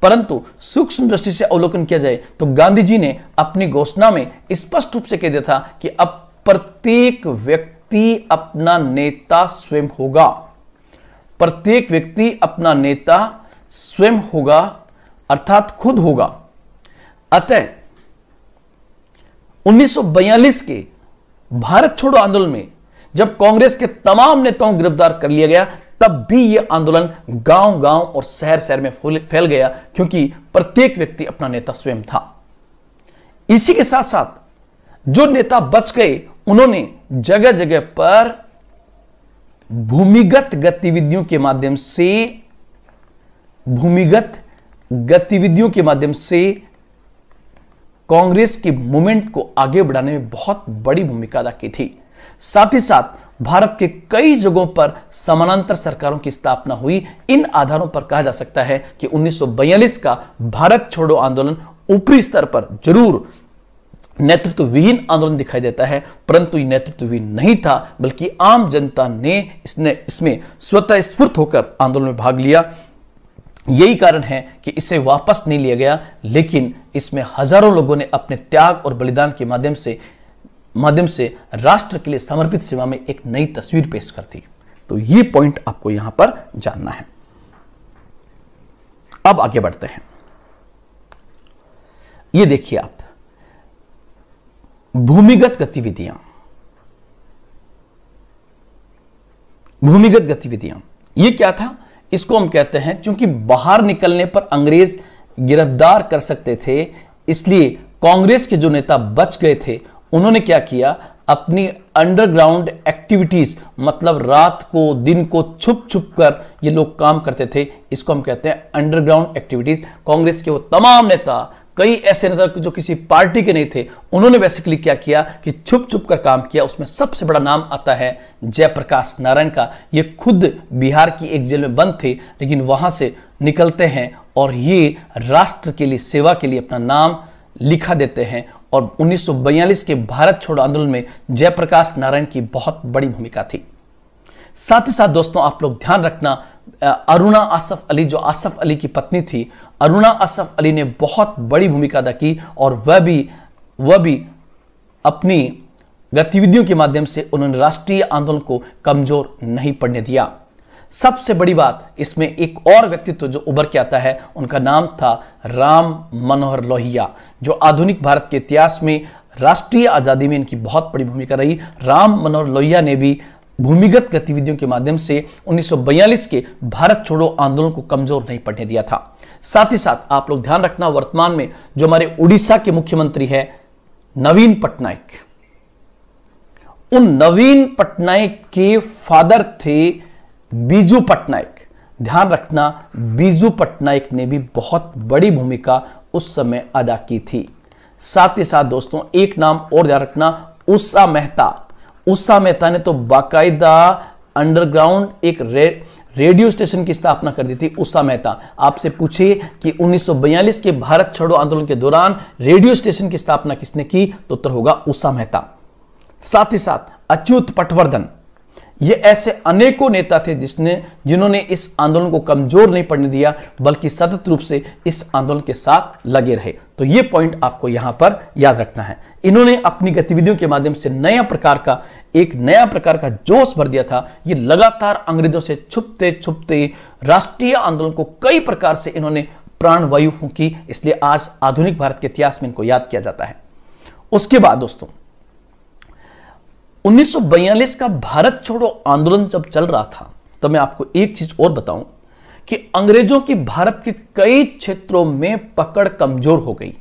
परंतु सूक्ष्म दृष्टि से अवलोकन किया जाए तो गांधी जी ने अपनी घोषणा में स्पष्ट रूप से कह दिया था कि अब प्रत्येक व्यक्ति अपना नेता स्वयं होगा, प्रत्येक व्यक्ति अपना नेता स्वयं होगा, अर्थात खुद होगा। अतः 1942 के भारत छोड़ो आंदोलन में जब कांग्रेस के तमाम नेताओं को गिरफ्तार कर लिया गया, तब भी यह आंदोलन गांव-गांव और शहर-शहर में फैल गया, क्योंकि प्रत्येक व्यक्ति अपना नेता स्वयं था। इसी के साथ साथ जो नेता बच गए, उन्होंने जगह जगह पर भूमिगत गतिविधियों के माध्यम से कांग्रेस की मूवमेंट को आगे बढ़ाने में बहुत बड़ी भूमिका अदा की थी। साथ ही साथ भारत के कई जगहों पर समानांतर सरकारों की स्थापना हुई। इन आधारों पर कहा जा सकता है कि 1942 का भारत छोड़ो आंदोलन ऊपरी स्तर पर जरूर नेतृत्व विहीन आंदोलन दिखाई देता है, परंतु ये नेतृत्व विहीन नहीं था, बल्कि आम जनता ने इसमें स्वतः स्फूर्त होकर आंदोलन में भाग लिया। यही कारण है कि इसे वापस नहीं लिया गया, लेकिन इसमें हजारों लोगों ने अपने त्याग और बलिदान के माध्यम से राष्ट्र के लिए समर्पित सेवा में एक नई तस्वीर पेश करती। तो ये पॉइंट आपको यहां पर जानना है। अब आगे बढ़ते हैं। ये देखिए आप, भूमिगत गतिविधियां ये क्या था? इसको हम कहते हैं, क्योंकि बाहर निकलने पर अंग्रेज गिरफ्तार कर सकते थे, इसलिए कांग्रेस के जो नेता बच गए थे उन्होंने क्या किया, अपनी अंडरग्राउंड एक्टिविटीज, मतलब रात को दिन को छुप छुप कर ये लोग काम करते थे, इसको हम कहते हैं अंडरग्राउंड एक्टिविटीज। कांग्रेस के वो तमाम नेता, कई ऐसे नेता जो किसी पार्टी के नहीं थे, उन्होंने बेसिकली क्या किया कि छुप छुप कर काम किया। उसमें सबसे बड़ा नाम आता है जयप्रकाश नारायण का। ये खुद बिहार की एक जेल में बंद थे, लेकिन वहां से निकलते हैं और ये राष्ट्र के लिए, सेवा के लिए अपना नाम लिखा देते हैं। और 1942 के भारत छोड़ो आंदोलन में जयप्रकाश नारायण की बहुत बड़ी भूमिका थी। साथ ही साथ दोस्तों, आप लोग ध्यान रखना, अरुणा आसफ अली, जो आसफ अली की पत्नी थी, अरुणा आसफ अली ने बहुत बड़ी भूमिका अदा की, और वह भी अपनी गतिविधियों के माध्यम से उन्होंने राष्ट्रीय आंदोलन को कमजोर नहीं पड़ने दिया। सबसे बड़ी बात, इसमें एक और व्यक्तित्व जो उभर के आता है, उनका नाम था राम मनोहर लोहिया, जो आधुनिक भारत के इतिहास में राष्ट्रीय आजादी में इनकी बहुत बड़ी भूमिका रही। राम मनोहर लोहिया ने भी भूमिगत गतिविधियों के माध्यम से 1942 के भारत छोड़ो आंदोलन को कमजोर नहीं पड़ने दिया था। साथ ही साथ आप लोग ध्यान रखना, वर्तमान में जो हमारे उड़ीसा के मुख्यमंत्री है नवीन पटनायक, उन नवीन पटनायक के फादर थे बीजू पटनायक। ध्यान रखना, बीजू पटनायक ने भी बहुत बड़ी भूमिका उस समय अदा की थी। साथ ही साथ दोस्तों, एक नाम और ध्यान रखना, उषा मेहता। उषा मेहता ने तो बाकायदा अंडरग्राउंड एक रेडियो स्टेशन की स्थापना कर दी थी। उषा मेहता, आपसे पूछे कि 1942 के भारत छोड़ो आंदोलन के दौरान रेडियो स्टेशन की स्थापना किसने की, तो उत्तर होगा उषा मेहता। साथ ही साथ अच्युत पटवर्धन, ये ऐसे अनेकों नेता थे जिन्होंने इस आंदोलन को कमजोर नहीं पड़ने दिया, बल्कि सतत रूप से इस आंदोलन के साथ लगे रहे। तो ये पॉइंट आपको यहां पर याद रखना है। इन्होंने अपनी गतिविधियों के माध्यम से एक नया प्रकार का जोश भर दिया था। ये लगातार अंग्रेजों से छुपते छुपते राष्ट्रीय आंदोलन को कई प्रकार से इन्होंने प्राणवायु फूंकी, इसलिए आज आधुनिक भारत के इतिहास में इनको याद किया जाता है। उसके बाद दोस्तों, 1942 का भारत छोड़ो आंदोलन जब चल रहा था, तो मैं आपको एक चीज और बताऊं कि अंग्रेजों की भारत के कई क्षेत्रों में पकड़ कमजोर हो गई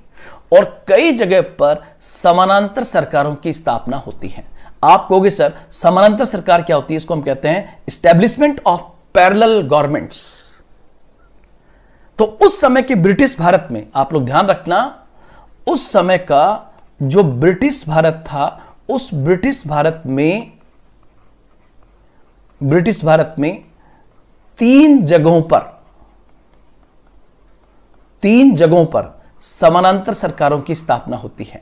और कई जगह पर समानांतर सरकारों की स्थापना होती है। आप कहोगे सर, समानांतर सरकार क्या होती है? इसको हम कहते हैं एस्टेब्लिशमेंट ऑफ पैरेलल गवर्नमेंट्स। तो उस समय के ब्रिटिश भारत में आप लोग ध्यान रखना, उस समय का जो ब्रिटिश भारत था, उस ब्रिटिश भारत में तीन जगहों पर समानांतर सरकारों की स्थापना होती है।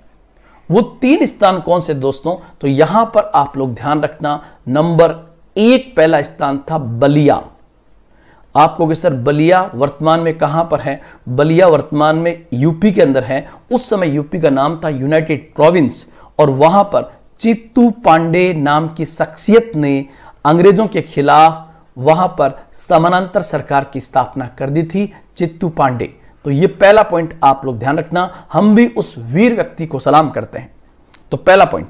वो तीन स्थान कौन से दोस्तों? तो यहां पर आप लोग ध्यान रखना, नंबर 1 पहला स्थान था बलिया। आप कहोगे सर बलिया वर्तमान में कहां पर है? बलिया वर्तमान में यूपी के अंदर है। उस समय यूपी का नाम था यूनाइटेड प्रोविंस, और वहां पर चित्तू पांडे नाम की शख्सियत ने अंग्रेजों के खिलाफ वहां पर समानांतर सरकार की स्थापना कर दी थी, चित्तू पांडे। तो ये पहला पॉइंट आप लोग ध्यान रखना, हम भी उस वीर व्यक्ति को सलाम करते हैं। तो पहला पॉइंट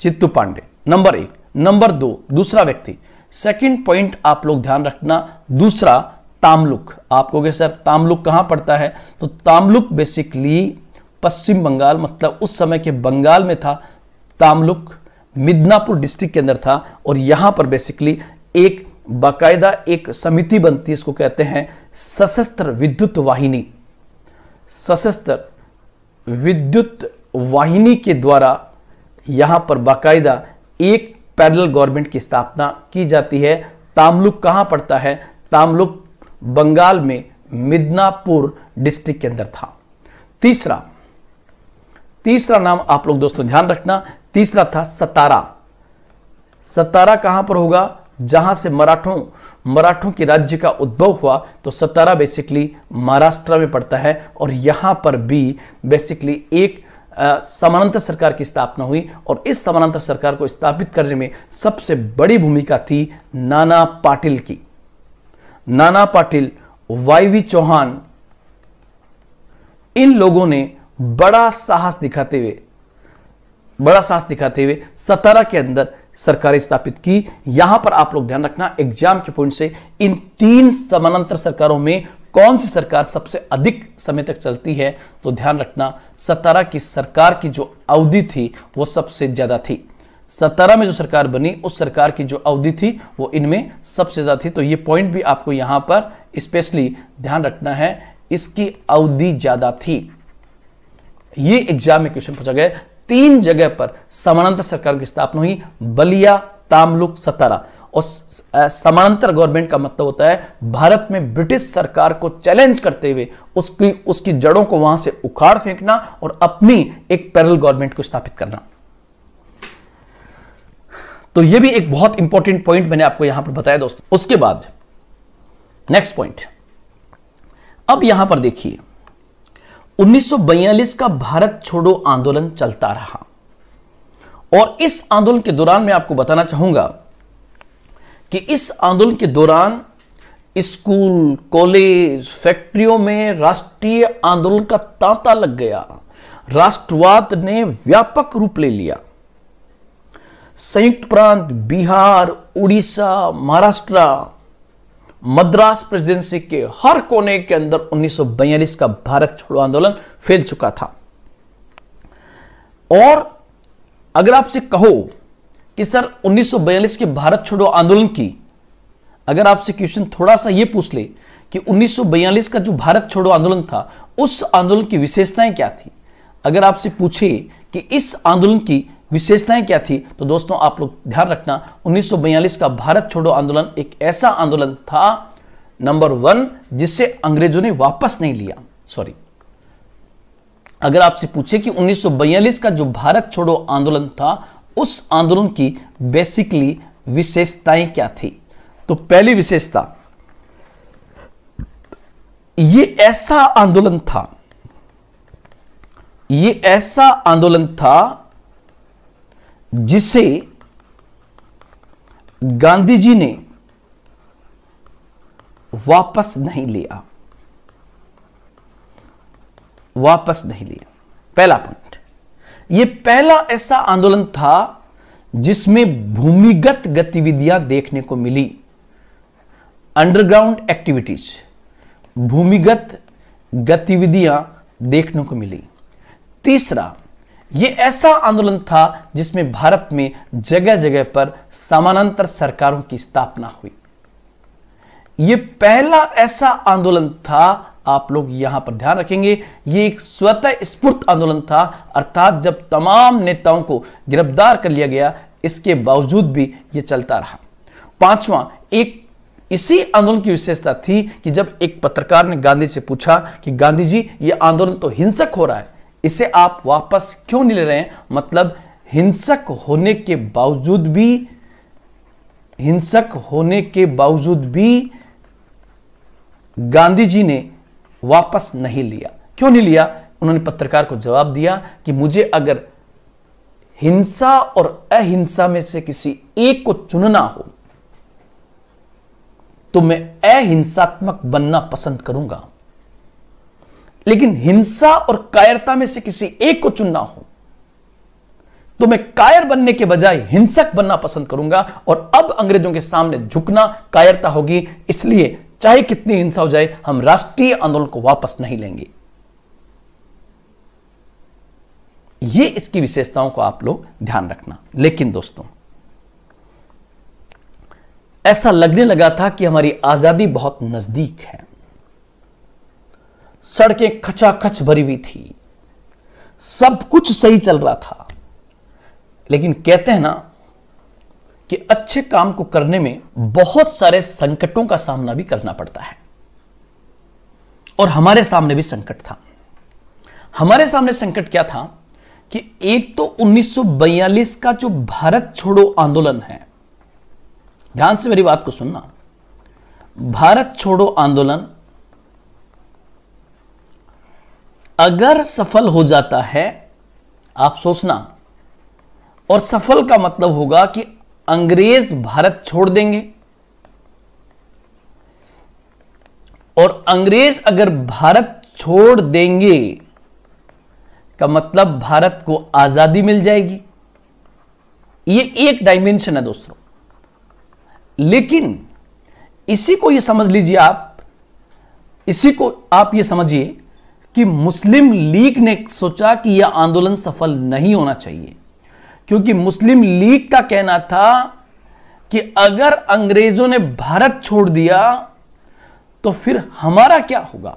चित्तू पांडे, नंबर 1। नंबर 2 दूसरा व्यक्ति, सेकंड पॉइंट आप लोग ध्यान रखना, दूसरा तामलुक। आप कहोगे सर तामलुक कहां पड़ता है? तो तामलुक बेसिकली पश्चिम बंगाल, मतलब उस समय के बंगाल में था। तामलुक मिदनापुर डिस्ट्रिक्ट के अंदर था, और यहां पर बेसिकली एक बाकायदा एक समिति बनती है, इसको कहते हैं सशस्त्र विद्युत वाहिनी। सशस्त्र विद्युत वाहिनी के द्वारा यहां पर बाकायदा एक पैरेलल गवर्नमेंट की स्थापना की जाती है। तामलुक कहां पड़ता है? तामलुक बंगाल में मिदनापुर डिस्ट्रिक्ट के अंदर था। तीसरा नाम आप लोग दोस्तों ध्यान रखना, तीसरा था सतारा। सतारा कहां पर होगा? जहां से मराठों के राज्य का उद्भव हुआ, तो सतारा बेसिकली महाराष्ट्र में पड़ता है। और यहां पर भी बेसिकली एक समानांतर सरकार की स्थापना हुई, और इस समानांतर सरकार को स्थापित करने में सबसे बड़ी भूमिका थी नाना पाटिल की। नाना पाटिल, वाईवी चौहान, इन लोगों ने बड़ा साहस दिखाते हुए सतारा के अंदर सरकार स्थापित की। यहां पर आप लोग ध्यान रखना एग्जाम के पॉइंट से, इन 3 समानांतर सरकारों में कौन सी सरकार सबसे अधिक समय तक चलती है? तो ध्यान रखना सतारा की सरकार की जो अवधि थी वो सबसे ज्यादा थी। सतारा में जो सरकार बनी उस सरकार की जो अवधि थी वो इनमें सबसे ज्यादा थी। तो ये पॉइंट भी आपको यहां पर स्पेशली ध्यान रखना है, इसकी अवधि ज्यादा थी। ये एग्जाम में क्वेश्चन पूछा गया। 3 जगह पर समानांतर सरकार की स्थापना हुई, बलिया, तामलुक, सतारा। और समानांतर गवर्नमेंट का मतलब होता है भारत में ब्रिटिश सरकार को चैलेंज करते हुए उसकी जड़ों को वहां से उखाड़ फेंकना और अपनी एक पैरेलल गवर्नमेंट को स्थापित करना। तो यह भी एक बहुत इंपॉर्टेंट पॉइंट मैंने आपको यहां पर बताया दोस्तों। उसके बाद नेक्स्ट पॉइंट, अब यहां पर देखिए 1942 का भारत छोड़ो आंदोलन चलता रहा, और इस आंदोलन के दौरान मैं आपको बताना चाहूंगा कि इस आंदोलन के दौरान स्कूल, कॉलेज, फैक्ट्रियों में राष्ट्रीय आंदोलन का तांता लग गया। राष्ट्रवाद ने व्यापक रूप ले लिया। संयुक्त प्रांत, बिहार, उड़ीसा, महाराष्ट्र, मद्रास प्रेसिडेंसी के हर कोने के अंदर 1942 का भारत छोड़ो आंदोलन फैल चुका था। और अगर आपसे कहो कि सर 1942 के भारत छोड़ो आंदोलन की, अगर आपसे क्वेश्चन थोड़ा सा यह पूछ ले कि 1942 का जो भारत छोड़ो आंदोलन था उस आंदोलन की विशेषताएं क्या थी, अगर आपसे पूछे कि इस आंदोलन की विशेषताएं क्या थी, तो दोस्तों आप लोग ध्यान रखना 1942 का भारत छोड़ो आंदोलन एक ऐसा आंदोलन था नंबर 1 जिसे अंग्रेजों ने वापस नहीं लिया। सॉरी, अगर आपसे पूछे कि 1942 का जो भारत छोड़ो आंदोलन था उस आंदोलन की बेसिकली विशेषताएं क्या थी, तो पहली विशेषता, ये ऐसा आंदोलन था जिसे गांधी जी ने वापस नहीं लिया। पहला पॉइंट, यह पहला ऐसा आंदोलन था जिसमें भूमिगत गतिविधियां देखने को मिली, अंडरग्राउंड एक्टिविटीज, भूमिगत गतिविधियां देखने को मिली। तीसरा, यह ऐसा आंदोलन था जिसमें भारत में जगह जगह पर समानांतर सरकारों की स्थापना हुई। यह पहला ऐसा आंदोलन था, आप लोग यहां पर ध्यान रखेंगे, यह एक स्वतः स्फूर्त आंदोलन था, अर्थात जब तमाम नेताओं को गिरफ्तार कर लिया गया इसके बावजूद भी यह चलता रहा। पांचवां, एक इसी आंदोलन की विशेषता थी कि जब एक पत्रकार ने गांधी से पूछा कि गांधी जी यह आंदोलन तो हिंसक हो रहा है, इसे आप वापस क्यों नहीं ले रहे हैं, मतलब हिंसक होने के बावजूद भी गांधी जी ने वापस नहीं लिया। क्यों नहीं लिया? उन्होंने पत्रकार को जवाब दिया कि मुझे अगर हिंसा और अहिंसा में से किसी एक को चुनना हो तो मैं अहिंसात्मक बनना पसंद करूंगा, लेकिन हिंसा और कायरता में से किसी एक को चुनना हो तो मैं कायर बनने के बजाय हिंसक बनना पसंद करूंगा, और अब अंग्रेजों के सामने झुकना कायरता होगी, इसलिए चाहे कितनी हिंसा हो जाए हम राष्ट्रीय आंदोलन को वापस नहीं लेंगे। ये इसकी विशेषताओं को आप लोग ध्यान रखना। लेकिन दोस्तों ऐसा लगने लगा था कि हमारी आजादी बहुत नजदीक है, सड़कें खचाखच भरी हुई थी, सब कुछ सही चल रहा था, लेकिन कहते हैं ना कि अच्छे काम को करने में बहुत सारे संकटों का सामना भी करना पड़ता है। और हमारे सामने भी संकट था। हमारे सामने संकट क्या था कि एक तो 1942 का जो भारत छोड़ो आंदोलन है, ध्यान से मेरी बात को सुनना, भारत छोड़ो आंदोलन अगर सफल हो जाता है, आप सोचना, और सफल का मतलब होगा कि अंग्रेज भारत छोड़ देंगे, और अंग्रेज अगर भारत छोड़ देंगे का मतलब भारत को आजादी मिल जाएगी। ये एक डायमेंशन है दोस्तों। लेकिन इसी को ये समझ लीजिए आप, इसी को आप ये समझिए कि मुस्लिम लीग ने सोचा कि यह आंदोलन सफल नहीं होना चाहिए, क्योंकि मुस्लिम लीग का कहना था कि अगर अंग्रेजों ने भारत छोड़ दिया तो फिर हमारा क्या होगा,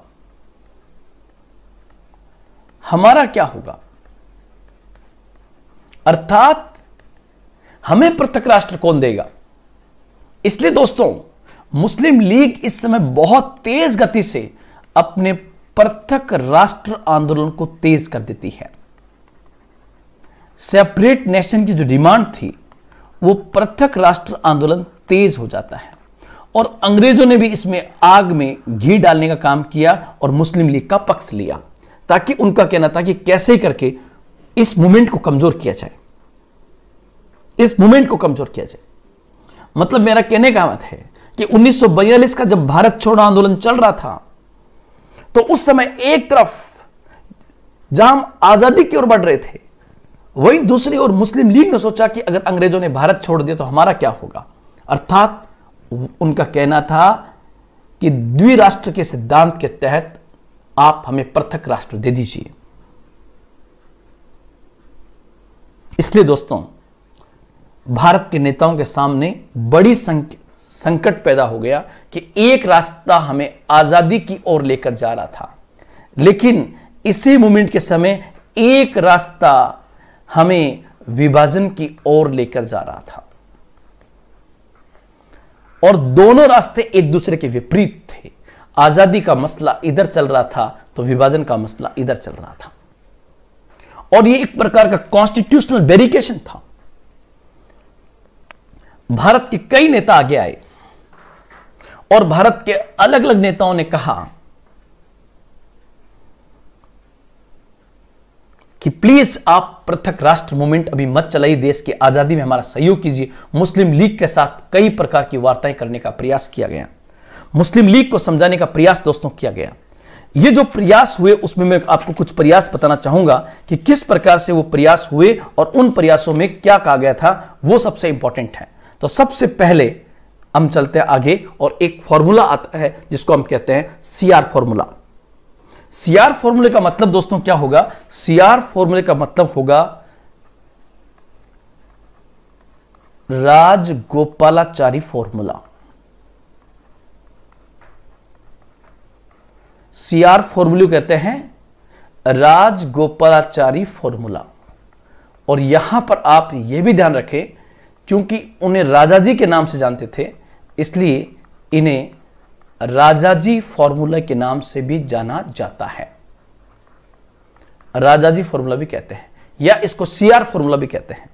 हमारा क्या होगा, अर्थात हमें पृथक राष्ट्र कौन देगा। इसलिए दोस्तों मुस्लिम लीग इस समय बहुत तेज गति से अपने पृथक राष्ट्र आंदोलन को तेज कर देती है। सेपरेट नेशन की जो डिमांड थी वो पृथक राष्ट्र आंदोलन तेज हो जाता है, और अंग्रेजों ने भी इसमें आग में घी डालने का काम किया और मुस्लिम लीग का पक्ष लिया, ताकि उनका कहना था कि कैसे करके इस मूवमेंट को कमजोर किया जाए, इस मूवमेंट को कमजोर किया जाए। मतलब मेरा कहने का बात है कि 1942 का जब भारत छोड़ो आंदोलन चल रहा था, तो उस समय एक तरफ जहां हम आजादी की ओर बढ़ रहे थे, वहीं दूसरी ओर मुस्लिम लीग ने सोचा कि अगर अंग्रेजों ने भारत छोड़ दिया तो हमारा क्या होगा। अर्थात उनका कहना था कि द्विराष्ट्र के सिद्धांत के तहत आप हमें पृथक राष्ट्र दे दीजिए। इसलिए दोस्तों भारत के नेताओं के सामने बड़ी संकट पैदा हो गया कि एक रास्ता हमें आजादी की ओर लेकर जा रहा था, लेकिन इसी मूवमेंट के समय एक रास्ता हमें विभाजन की ओर लेकर जा रहा था, और दोनों रास्ते एक दूसरे के विपरीत थे। आजादी का मसला इधर चल रहा था तो विभाजन का मसला इधर चल रहा था, और यह एक प्रकार का कॉन्स्टिट्यूशनल वेरिएशन था। भारत के कई नेता आगे आए और भारत के अलग अलग नेताओं ने कहा कि प्लीज आप पृथक राष्ट्र मूवमेंट अभी मत चलाइए, देश की आजादी में हमारा सहयोग कीजिए। मुस्लिम लीग के साथ कई प्रकार की वार्ताएं करने का प्रयास किया गया, मुस्लिम लीग को समझाने का प्रयास दोस्तों किया गया। ये जो प्रयास हुए उसमें मैं आपको कुछ प्रयास बताना चाहूंगा कि किस प्रकार से वो प्रयास हुए और उन प्रयासों में क्या कहा गया था, वो सबसे इंपॉर्टेंट है। तो सबसे पहले हम चलते हैं आगे और एक फॉर्मूला आता है जिसको हम कहते हैं सीआर फॉर्मूला। सीआर फॉर्मूले का मतलब दोस्तों क्या होगा? सीआर फॉर्मूले का मतलब होगा राजगोपालाचारी फॉर्मूला। सीआर फॉर्मूले कहते हैं राजगोपालाचारी फॉर्मूला। और यहां पर आप यह भी ध्यान रखें, क्योंकि उन्हें राजाजी के नाम से जानते थे, इसलिए इन्हें राजाजी फॉर्मूला के नाम से भी जाना जाता है। राजाजी फॉर्मूला भी कहते हैं या इसको सीआर फॉर्मूला भी कहते हैं।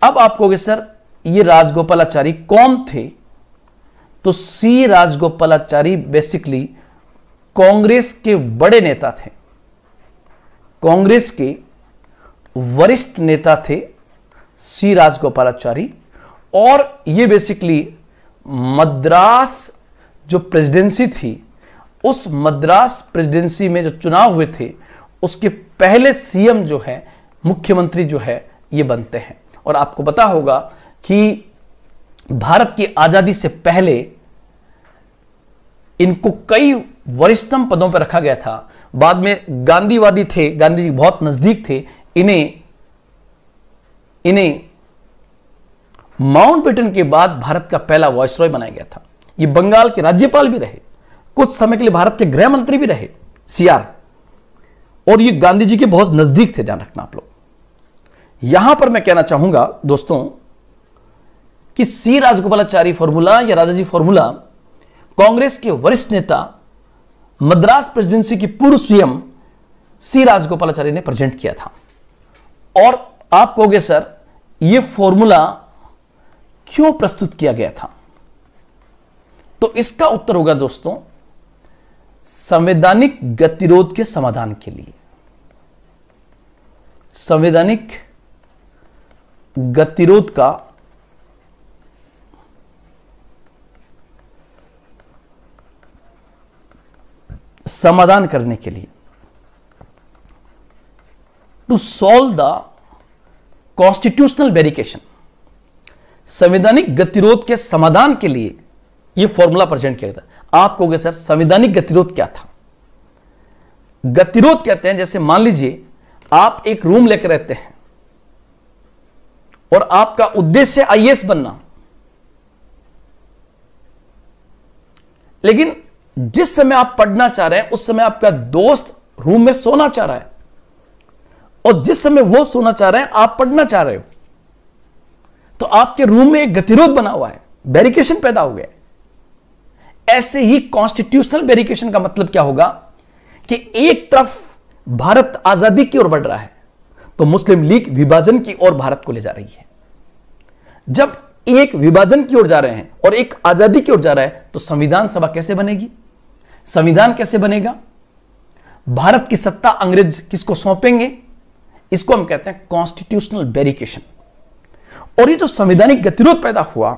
अब आप कहोगे सर ये राजगोपालाचारी कौन थे? तो सी राजगोपालाचारी बेसिकली कांग्रेस के बड़े नेता थे, कांग्रेस के वरिष्ठ नेता थे सी राजगोपालाचारी। और ये बेसिकली मद्रास जो प्रेसिडेंसी थी, उस मद्रास प्रेसिडेंसी में जो चुनाव हुए थे उसके पहले सीएम जो है, मुख्यमंत्री जो है, ये बनते हैं। और आपको पता होगा कि भारत की आजादी से पहले इनको कई वरिष्ठतम पदों पर रखा गया था। बाद में गांधीवादी थे, गांधी जी बहुत नजदीक थे, इन्हें माउंटबेटन के बाद भारत का पहला वायसरॉय बनाया गया था। ये बंगाल के राज्यपाल भी रहे, कुछ समय के लिए भारत के गृह मंत्री भी रहे सीआर, और ये गांधी जी के बहुत नजदीक थे, ध्यान रखना आप लोग। यहां पर मैं कहना चाहूंगा दोस्तों कि सी राजगोपालाचारी फॉर्मूला या राजाजी फॉर्मूला कांग्रेस के वरिष्ठ नेता मद्रास प्रेसिडेंसी की पूर्व सीएम सी राजगोपालाचारी ने प्रेजेंट किया था। और आप कहोगे सर यह फॉर्मूला क्यों प्रस्तुत किया गया था? तो इसका उत्तर होगा दोस्तों, संवैधानिक गतिरोध के समाधान के लिए। संवैधानिक गतिरोध का समाधान करने के लिए, to solve the constitutional verification, संवैधानिक गतिरोध के समाधान के लिए यह फॉर्मूला प्रेजेंट किया था। आप कहोगे सर संवैधानिक गतिरोध क्या था? गतिरोध कहते हैं, जैसे मान लीजिए आप एक रूम लेकर रहते हैं और आपका उद्देश्य आईएएस बनना, लेकिन जिस समय आप पढ़ना चाह रहे हैं उस समय आपका दोस्त रूम में सोना चाह रहा है, और जिस समय वो सोना चाह रहे हैं आप पढ़ना चाह रहे हो, तो आपके रूम में एक गतिरोध बना हुआ है, बैरिकेशन पैदा हो गया। ऐसे ही कॉन्स्टिट्यूशनल बैरिकेशन का मतलब क्या होगा कि एक तरफ भारत आजादी की ओर बढ़ रहा है तो मुस्लिम लीग विभाजन की ओर भारत को ले जा रही है। जब एक विभाजन की ओर जा रहे हैं और एक आजादी की ओर जा रहा है तो संविधान सभा कैसे बनेगी? संविधान कैसे बनेगा? भारत की सत्ता अंग्रेज किसको सौंपेंगे? इसको हम कहते हैं कॉन्स्टिट्यूशनल बैरिकेशन। और ये जो संवैधानिक गतिरोध पैदा हुआ,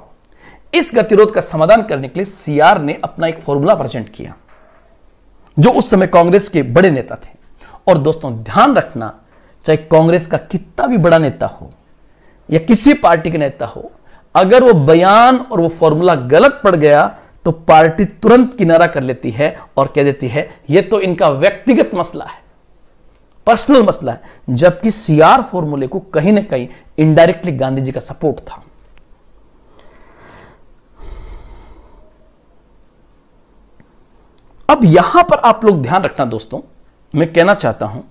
इस गतिरोध का समाधान करने के लिए सीआर ने अपना एक फॉर्मूला प्रेजेंट किया, जो उस समय कांग्रेस के बड़े नेता थे। और दोस्तों ध्यान रखना, चाहे कांग्रेस का कितना भी बड़ा नेता हो या किसी पार्टी के नेता हो, अगर वो बयान और वो फॉर्मूला गलत पड़ गया तो पार्टी तुरंत किनारा कर लेती है और कह देती है ये तो इनका व्यक्तिगत मसला है, पर्सनल मसला है। जबकि सीआर फॉर्मूले को कहीं ना कहीं इनडायरेक्टली गांधी जी का सपोर्ट था। अब यहां पर आप लोग ध्यान रखना दोस्तों, मैं कहना चाहता हूं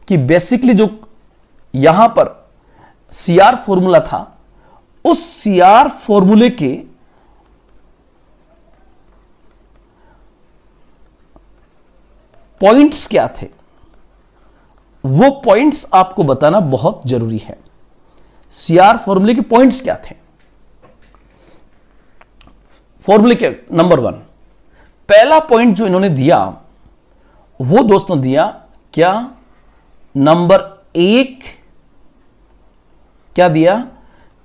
कि बेसिकली जो यहां पर सीआर फॉर्मूला था, उस सीआर फॉर्मूले के पॉइंट्स क्या थे, वो पॉइंट्स आपको बताना बहुत जरूरी है। सीआर फॉर्मूले के पॉइंट्स क्या थे? फॉर्मूले के नंबर 1, पहला पॉइंट जो इन्होंने दिया वो दोस्तों दिया क्या? नंबर 1 क्या दिया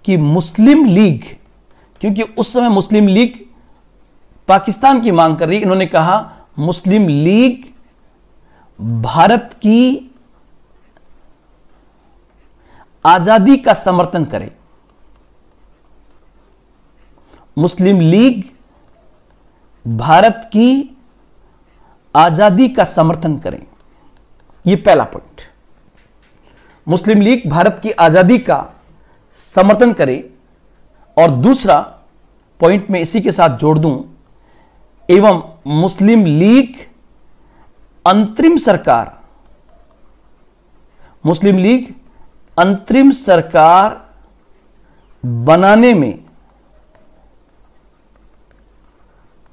कि मुस्लिम लीग, क्योंकि उस समय मुस्लिम लीग पाकिस्तान की मांग कर रही, इन्होंने कहा मुस्लिम लीग भारत की आजादी का समर्थन करे। मुस्लिम लीग भारत की आजादी का समर्थन करें, यह पहला पॉइंट। मुस्लिम लीग भारत की आजादी का समर्थन करे। और दूसरा पॉइंट में इसी के साथ जोड़ दूं, एवं मुस्लिम लीग अंतरिम सरकार, मुस्लिम लीग अंतरिम सरकार बनाने में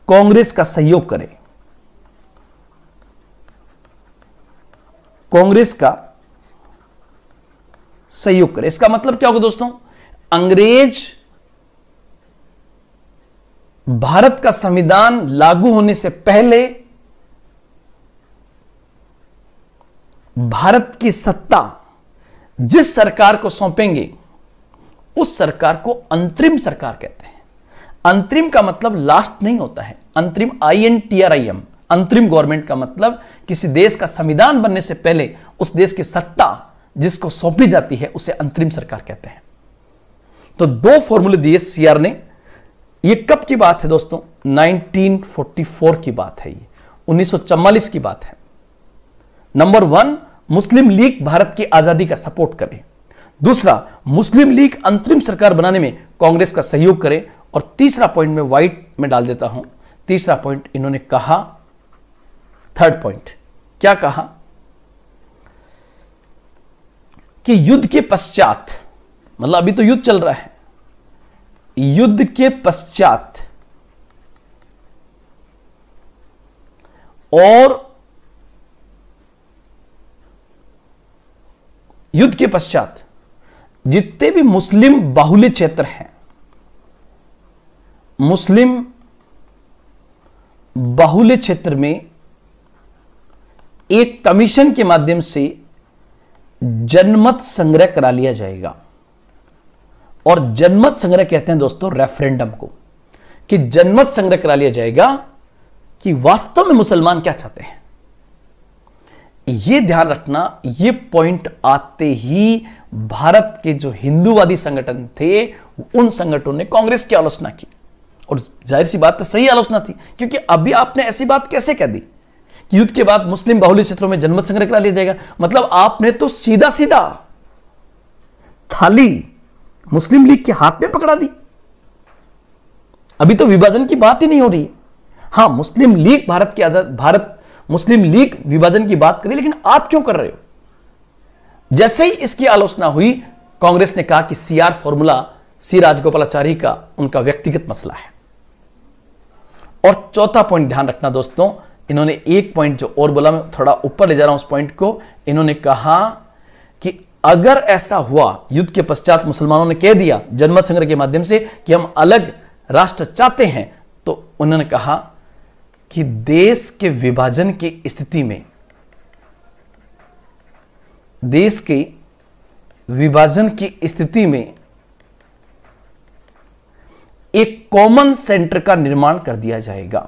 कांग्रेस का सहयोग करे। कांग्रेस का सहयोग करे, इसका मतलब क्या होगा दोस्तों? अंग्रेज भारत का संविधान लागू होने से पहले भारत की सत्ता जिस सरकार को सौंपेंगे उस सरकार को अंतरिम सरकार कहते हैं। अंतरिम का मतलब लास्ट नहीं होता है, अंतरिम INTRIM, अंतरिम गवर्नमेंट का मतलब किसी देश का संविधान बनने से पहले उस देश की सत्ता जिसको सौंपी जाती है उसे अंतरिम सरकार कहते हैं। तो 2 फॉर्मूले दिए सीआर ने। ये कब की बात है दोस्तों? 1944 की बात है, ये 1944 की बात है। नंबर 1, मुस्लिम लीग भारत की आजादी का सपोर्ट करे। दूसरा, मुस्लिम लीग अंतरिम सरकार बनाने में कांग्रेस का सहयोग करे। और तीसरा पॉइंट में व्हाइट में डाल देता हूं, तीसरा पॉइंट इन्होंने कहा, थर्ड पॉइंट क्या कहा कि युद्ध के पश्चात, मतलब अभी तो युद्ध चल रहा है, युद्ध के पश्चात और युद्ध के पश्चात जितने भी मुस्लिम बाहुल्य क्षेत्र हैं, मुस्लिम बाहुल्य क्षेत्र में एक कमीशन के माध्यम से जनमत संग्रह करा लिया जाएगा। और जनमत संग्रह कहते हैं दोस्तों रेफरेंडम को, कि जनमत संग्रह करा लिया जाएगा कि वास्तव में मुसलमान क्या चाहते हैं। यह ध्यान रखना, यह पॉइंट आते ही भारत के जो हिंदूवादी संगठन थे, उन संगठनों ने कांग्रेस की आलोचना की। और जाहिर सी बात तो सही आलोचना थी, क्योंकि अभी आपने ऐसी बात कैसे कह दी कि युद्ध के बाद मुस्लिम बाहुल्य क्षेत्रों में जनमत संग्रह करा लिया जाएगा। मतलब आपने तो सीधा सीधा थाली मुस्लिम लीग के हाथ में पकड़ा दी। अभी तो विभाजन की बात ही नहीं हो रही। हां, मुस्लिम लीग भारत मुस्लिम लीग विभाजन की बात करी, लेकिन आप क्यों कर रहे हो? जैसे ही इसकी आलोचना हुई, कांग्रेस ने कहा कि सीआर फॉर्मूला सी राजगोपालाचारी का उनका व्यक्तिगत मसला है। और चौथा पॉइंट ध्यान रखना दोस्तों, इन्होंने एक पॉइंट जो और बोला, मैं थोड़ा ऊपर ले जा रहा हूं उस पॉइंट को। इन्होंने कहा कि अगर ऐसा हुआ, युद्ध के पश्चात मुसलमानों ने कह दिया जनमत संग्रह के माध्यम से कि हम अलग राष्ट्र चाहते हैं, तो उन्होंने कहा कि देश के विभाजन की स्थिति में, देश के विभाजन की स्थिति में एक कॉमन सेंटर का निर्माण कर दिया जाएगा।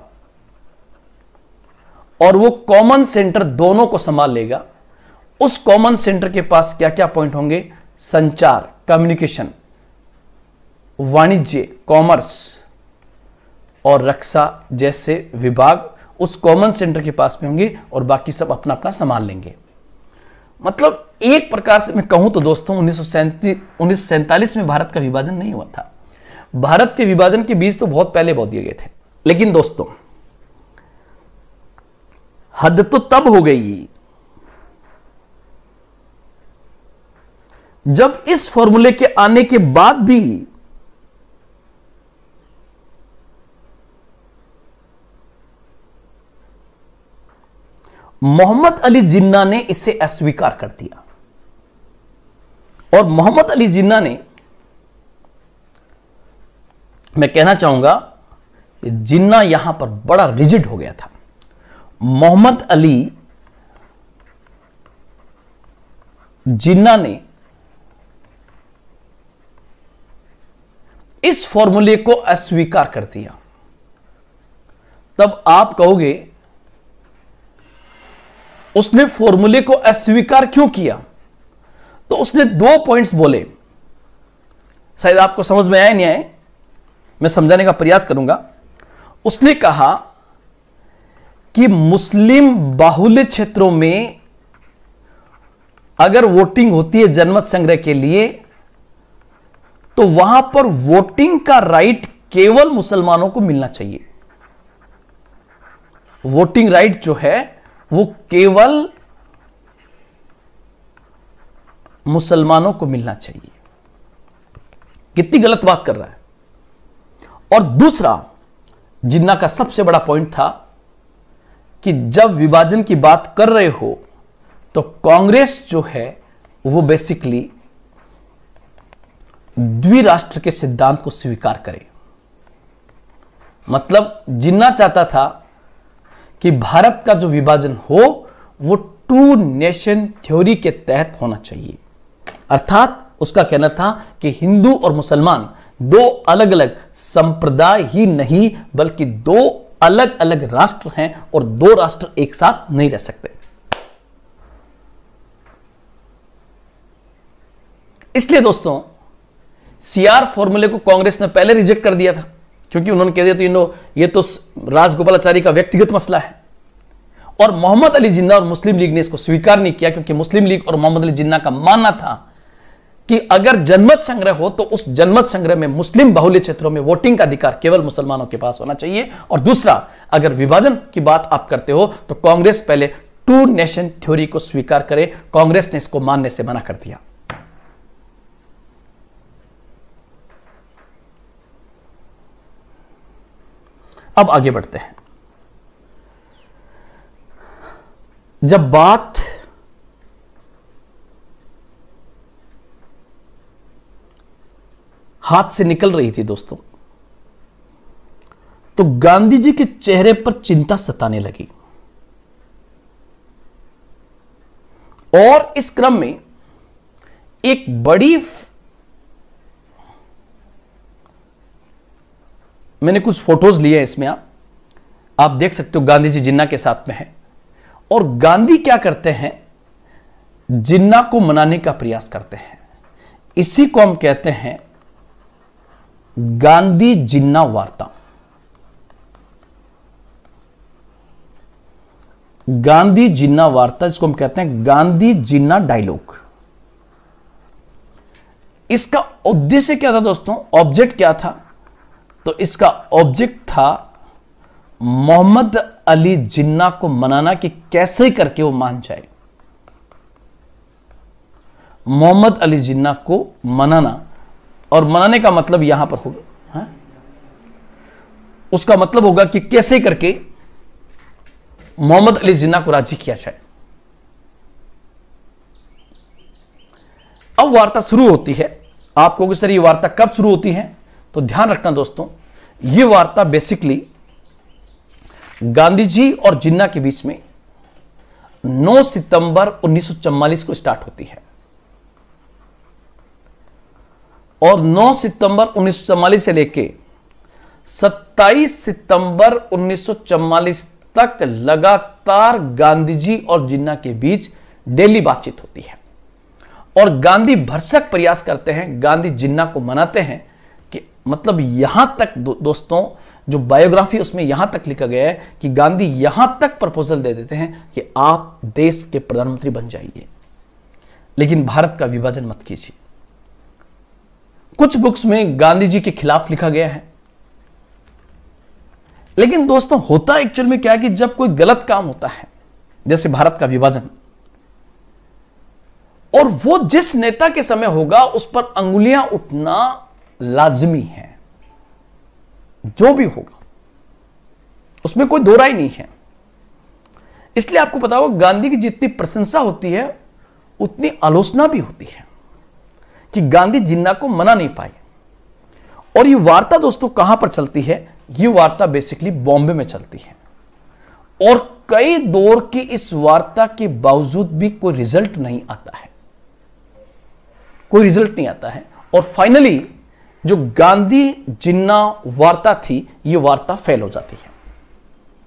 और वो कॉमन सेंटर दोनों को संभाल लेगा। उस कॉमन सेंटर के पास क्या क्या पॉइंट होंगे? संचार, कम्युनिकेशन, वाणिज्य, कॉमर्स और रक्षा जैसे विभाग उस कॉमन सेंटर के पास में होंगे, और बाकी सब अपना अपना संभाल लेंगे। मतलब एक प्रकार से मैं कहूं तो दोस्तों 1947 में भारत का विभाजन नहीं हुआ था। भारत के विभाजन के बीज तो बहुत पहले बो दिए गए थे। लेकिन दोस्तों हद तो तब हो गई जब इस फॉर्मूले के आने के बाद भी मोहम्मद अली जिन्ना ने इसे अस्वीकार कर दिया। और मोहम्मद अली जिन्ना ने, मैं कहना चाहूंगा कि जिन्ना यहां पर बड़ा रिजिड हो गया था। मोहम्मद अली जिन्ना ने इस फॉर्मूले को अस्वीकार कर दिया। तब आप कहोगे उसने फॉर्मूले को अस्वीकार क्यों किया? तो उसने 2 पॉइंट्स बोले, शायद आपको समझ में आए नहीं आए, मैं समझाने का प्रयास करूंगा। उसने कहा कि मुस्लिम बाहुल्य क्षेत्रों में अगर वोटिंग होती है जनमत संग्रह के लिए, तो वहां पर वोटिंग का राइट केवल मुसलमानों को मिलना चाहिए। वोटिंग राइट जो है वो केवल मुसलमानों को मिलना चाहिए। कितनी गलत बात कर रहा है। और दूसरा, जिन्ना का सबसे बड़ा पॉइंट था कि जब विभाजन की बात कर रहे हो तो कांग्रेस जो है वो बेसिकली द्विराष्ट्र के सिद्धांत को स्वीकार करे। मतलब जिन्ना चाहता था कि भारत का जो विभाजन हो वो 2 नेशन थ्योरी के तहत होना चाहिए। अर्थात उसका कहना था कि हिंदू और मुसलमान 2 अलग अलग संप्रदाय ही नहीं, बल्कि 2 अलग अलग राष्ट्र हैं और 2 राष्ट्र एक साथ नहीं रह सकते। इसलिए दोस्तों सीआर फॉर्मूले को कांग्रेस ने पहले रिजेक्ट कर दिया था, क्योंकि उन्होंने कह दिया तो ये तो राजगोपालाचारी का व्यक्तिगत मसला है। और मोहम्मद अली जिन्ना और मुस्लिम लीग ने इसको स्वीकार नहीं किया, क्योंकि मुस्लिम लीग और मोहम्मद अली जिन्ना का मानना था कि अगर जनमत संग्रह हो तो उस जनमत संग्रह में मुस्लिम बाहुल्य क्षेत्रों में वोटिंग का अधिकार केवल मुसलमानों के पास होना चाहिए। और दूसरा, अगर विभाजन की बात आप करते हो तो कांग्रेस पहले 2 नेशन थ्योरी को स्वीकार करे। कांग्रेस ने इसको मानने से मना कर दिया। अब आगे बढ़ते हैं। जब बात हाथ से निकल रही थी दोस्तों, तो गांधी जी के चेहरे पर चिंता सताने लगी और इस क्रम में एक बड़ी, मैंने कुछ फोटोज लिए हैं इसमें, आप देख सकते हो गांधी जी जिन्ना के साथ में हैं और गांधी क्या करते हैं, जिन्ना को मनाने का प्रयास करते हैं। इसी को हम कहते हैं गांधी जिन्ना वार्ता। गांधी जिन्ना वार्ता, इसको हम कहते हैं गांधी जिन्ना डायलॉग। इसका उद्देश्य क्या था दोस्तों, ऑब्जेक्ट क्या था, तो इसका ऑब्जेक्ट था मोहम्मद अली जिन्ना को मनाना कि कैसे करके वो मान जाए। मोहम्मद अली जिन्ना को मनाना, और मनाने का मतलब यहां पर होगा, उसका मतलब होगा कि कैसे करके मोहम्मद अली जिन्ना को राजी किया जाए। अब वार्ता शुरू होती है। आप कहोगे सर ये वार्ता कब शुरू होती है, तो ध्यान रखना दोस्तों, ये वार्ता बेसिकली गांधी जी और जिन्ना के बीच में 9 सितंबर 1944 को स्टार्ट होती है और 9 सितंबर 1944 से लेके 27 सितंबर 1944 तक लगातार गांधी जी और जिन्ना के बीच डेली बातचीत होती है और गांधी भरसक प्रयास करते हैं, गांधी जिन्ना को मनाते हैं कि मतलब यहां तक दोस्तों जो बायोग्राफी उसमें यहां तक लिखा गया है कि गांधी यहां तक प्रपोजल दे देते हैं कि आप देश के प्रधानमंत्री बन जाइए, लेकिन भारत का विभाजन मत कीजिए। कुछ बुक्स में गांधी जी के खिलाफ लिखा गया है, लेकिन दोस्तों होता एक्चुअल में क्या है कि जब कोई गलत काम होता है, जैसे भारत का विभाजन, और वो जिस नेता के समय होगा उस पर अंगुलियां उठना लाजमी है, जो भी होगा उसमें कोई दो राय नहीं है। इसलिए आपको पता होगा गांधी की जितनी प्रशंसा होती है उतनी आलोचना भी होती है कि गांधी जिन्ना को मना नहीं पाए। और ये वार्ता दोस्तों कहां पर चलती है, ये वार्ता बेसिकली बॉम्बे में चलती है और कई दौर की इस वार्ता के बावजूद भी कोई रिजल्ट नहीं आता है, कोई रिजल्ट नहीं आता है और फाइनली जो गांधी जिन्ना वार्ता थी, ये वार्ता फेल हो जाती है,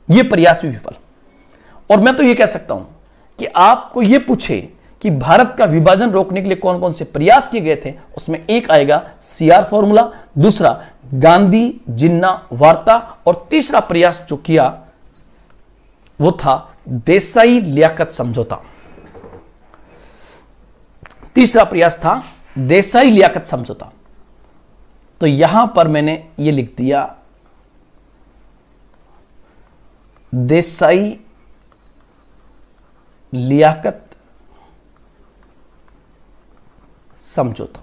ये प्रयास भी विफल। और मैं तो ये कह सकता हूं कि आपको ये पूछे कि भारत का विभाजन रोकने के लिए कौन कौन से प्रयास किए गए थे, उसमें एक आएगा सीआर फॉर्मूला, दूसरा गांधी जिन्ना वार्ता और तीसरा प्रयास जो किया वो था देसाई लियाकत समझौता। तीसरा प्रयास था देसाई लियाकत समझौता। तो यहां पर मैंने ये लिख दिया देसाई लियाकत समझौता।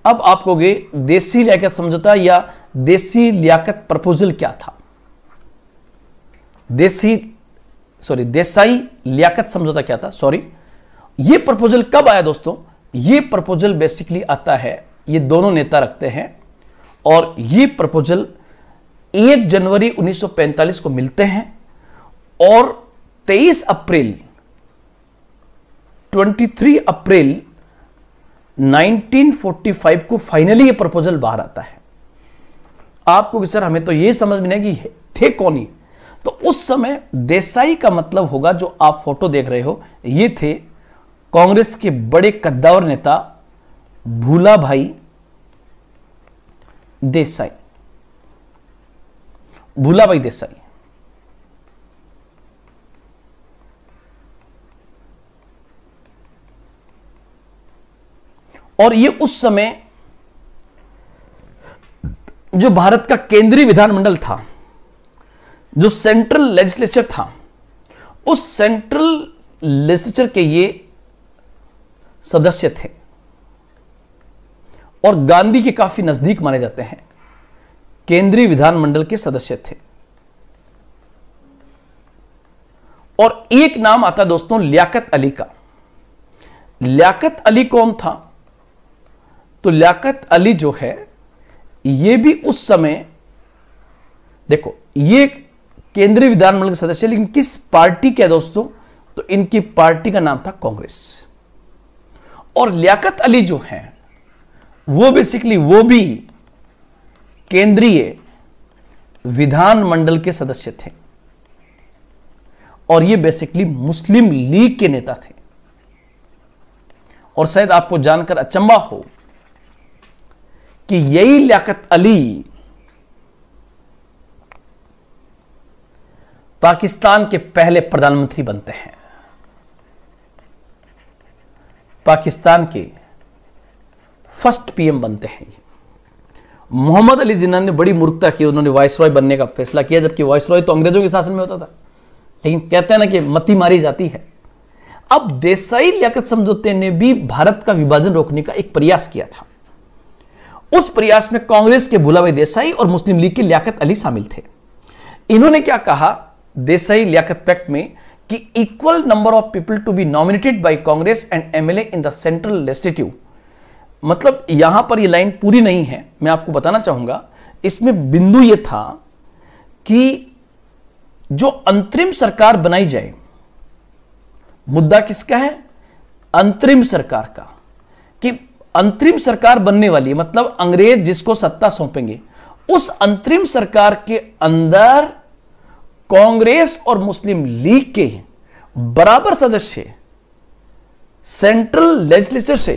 अब आप कहोगे देसी लियाकत समझौता या देसी लियाकत प्रपोजल क्या था, देसाई लियाकत समझौता क्या था, ये प्रपोजल कब आया दोस्तों, ये प्रपोजल बेसिकली आता है, ये दोनों नेता रखते हैं और ये प्रपोजल 1 जनवरी 1945 को मिलते हैं और 23 अप्रैल 1945 को फाइनली ये प्रपोजल बाहर आता है। आपको सर हमें तो ये समझ में नहीं कि थे कौन ही, तो उस समय देसाई का मतलब होगा जो आप फोटो देख रहे हो, ये थे कांग्रेस के बड़े कद्दावर नेता भूलाभाई देसाई, भूलाभाई देसाई। और ये उस समय जो भारत का केंद्रीय विधानमंडल था, जो सेंट्रल लेजिस्लेचर था, उस सेंट्रल लेजिस्लेचर के ये सदस्य थे और गांधी के काफी नजदीक माने जाते हैं। केंद्रीय विधानमंडल के सदस्य थे। और एक नाम आता दोस्तों लियाकत अली का। लियाकत अली कौन था? तो लियाकत अली जो है ये भी उस समय, देखो ये केंद्रीय विधानमंडल के सदस्य, लेकिन किस पार्टी के दोस्तों? तो इनकी पार्टी का नाम था कांग्रेस। और लियाकत अली जो है वो बेसिकली वो भी केंद्रीय विधानमंडल के सदस्य थे और ये बेसिकली मुस्लिम लीग के नेता थे। और शायद आपको जानकर अचंभा हो कि यही लियाकत अली पाकिस्तान के पहले प्रधानमंत्री बनते हैं। पाकिस्तान के फर्स्ट पीएम बनते हैं। मोहम्मद अली जिन्ना ने बड़ी मूर्खता की, उन्होंने वायसरॉय बनने का फैसला किया, जबकि वायसरॉय तो अंग्रेजों के शासन में होता था। लेकिन कहते हैं ना कि मती मारी जाती है। अब देसाई लियाकत समझौते ने भी भारत का विभाजन रोकने का एक प्रयास किया था। उस प्रयास में कांग्रेस के भूलाभाई देसाई और मुस्लिम लीग के लियाकत अली शामिल थे। इन्होंने क्या कहा देसाई लियाकत पैक्ट में कि equal number of people to be nominated by Congress and MLA in the central legislative. मतलब यहां पर ये लाइन पूरी नहीं है, मैं आपको बताना चाहूंगा। इसमें बिंदु ये था कि जो अंतरिम सरकार बनाई जाए, मुद्दा किसका है? अंतरिम सरकार का। कि अंतरिम सरकार बनने वाली है, मतलब अंग्रेज जिसको सत्ता सौंपेंगे, उस अंतरिम सरकार के अंदर कांग्रेस और मुस्लिम लीग के बराबर सदस्य सेंट्रल लेजिस्लेचर से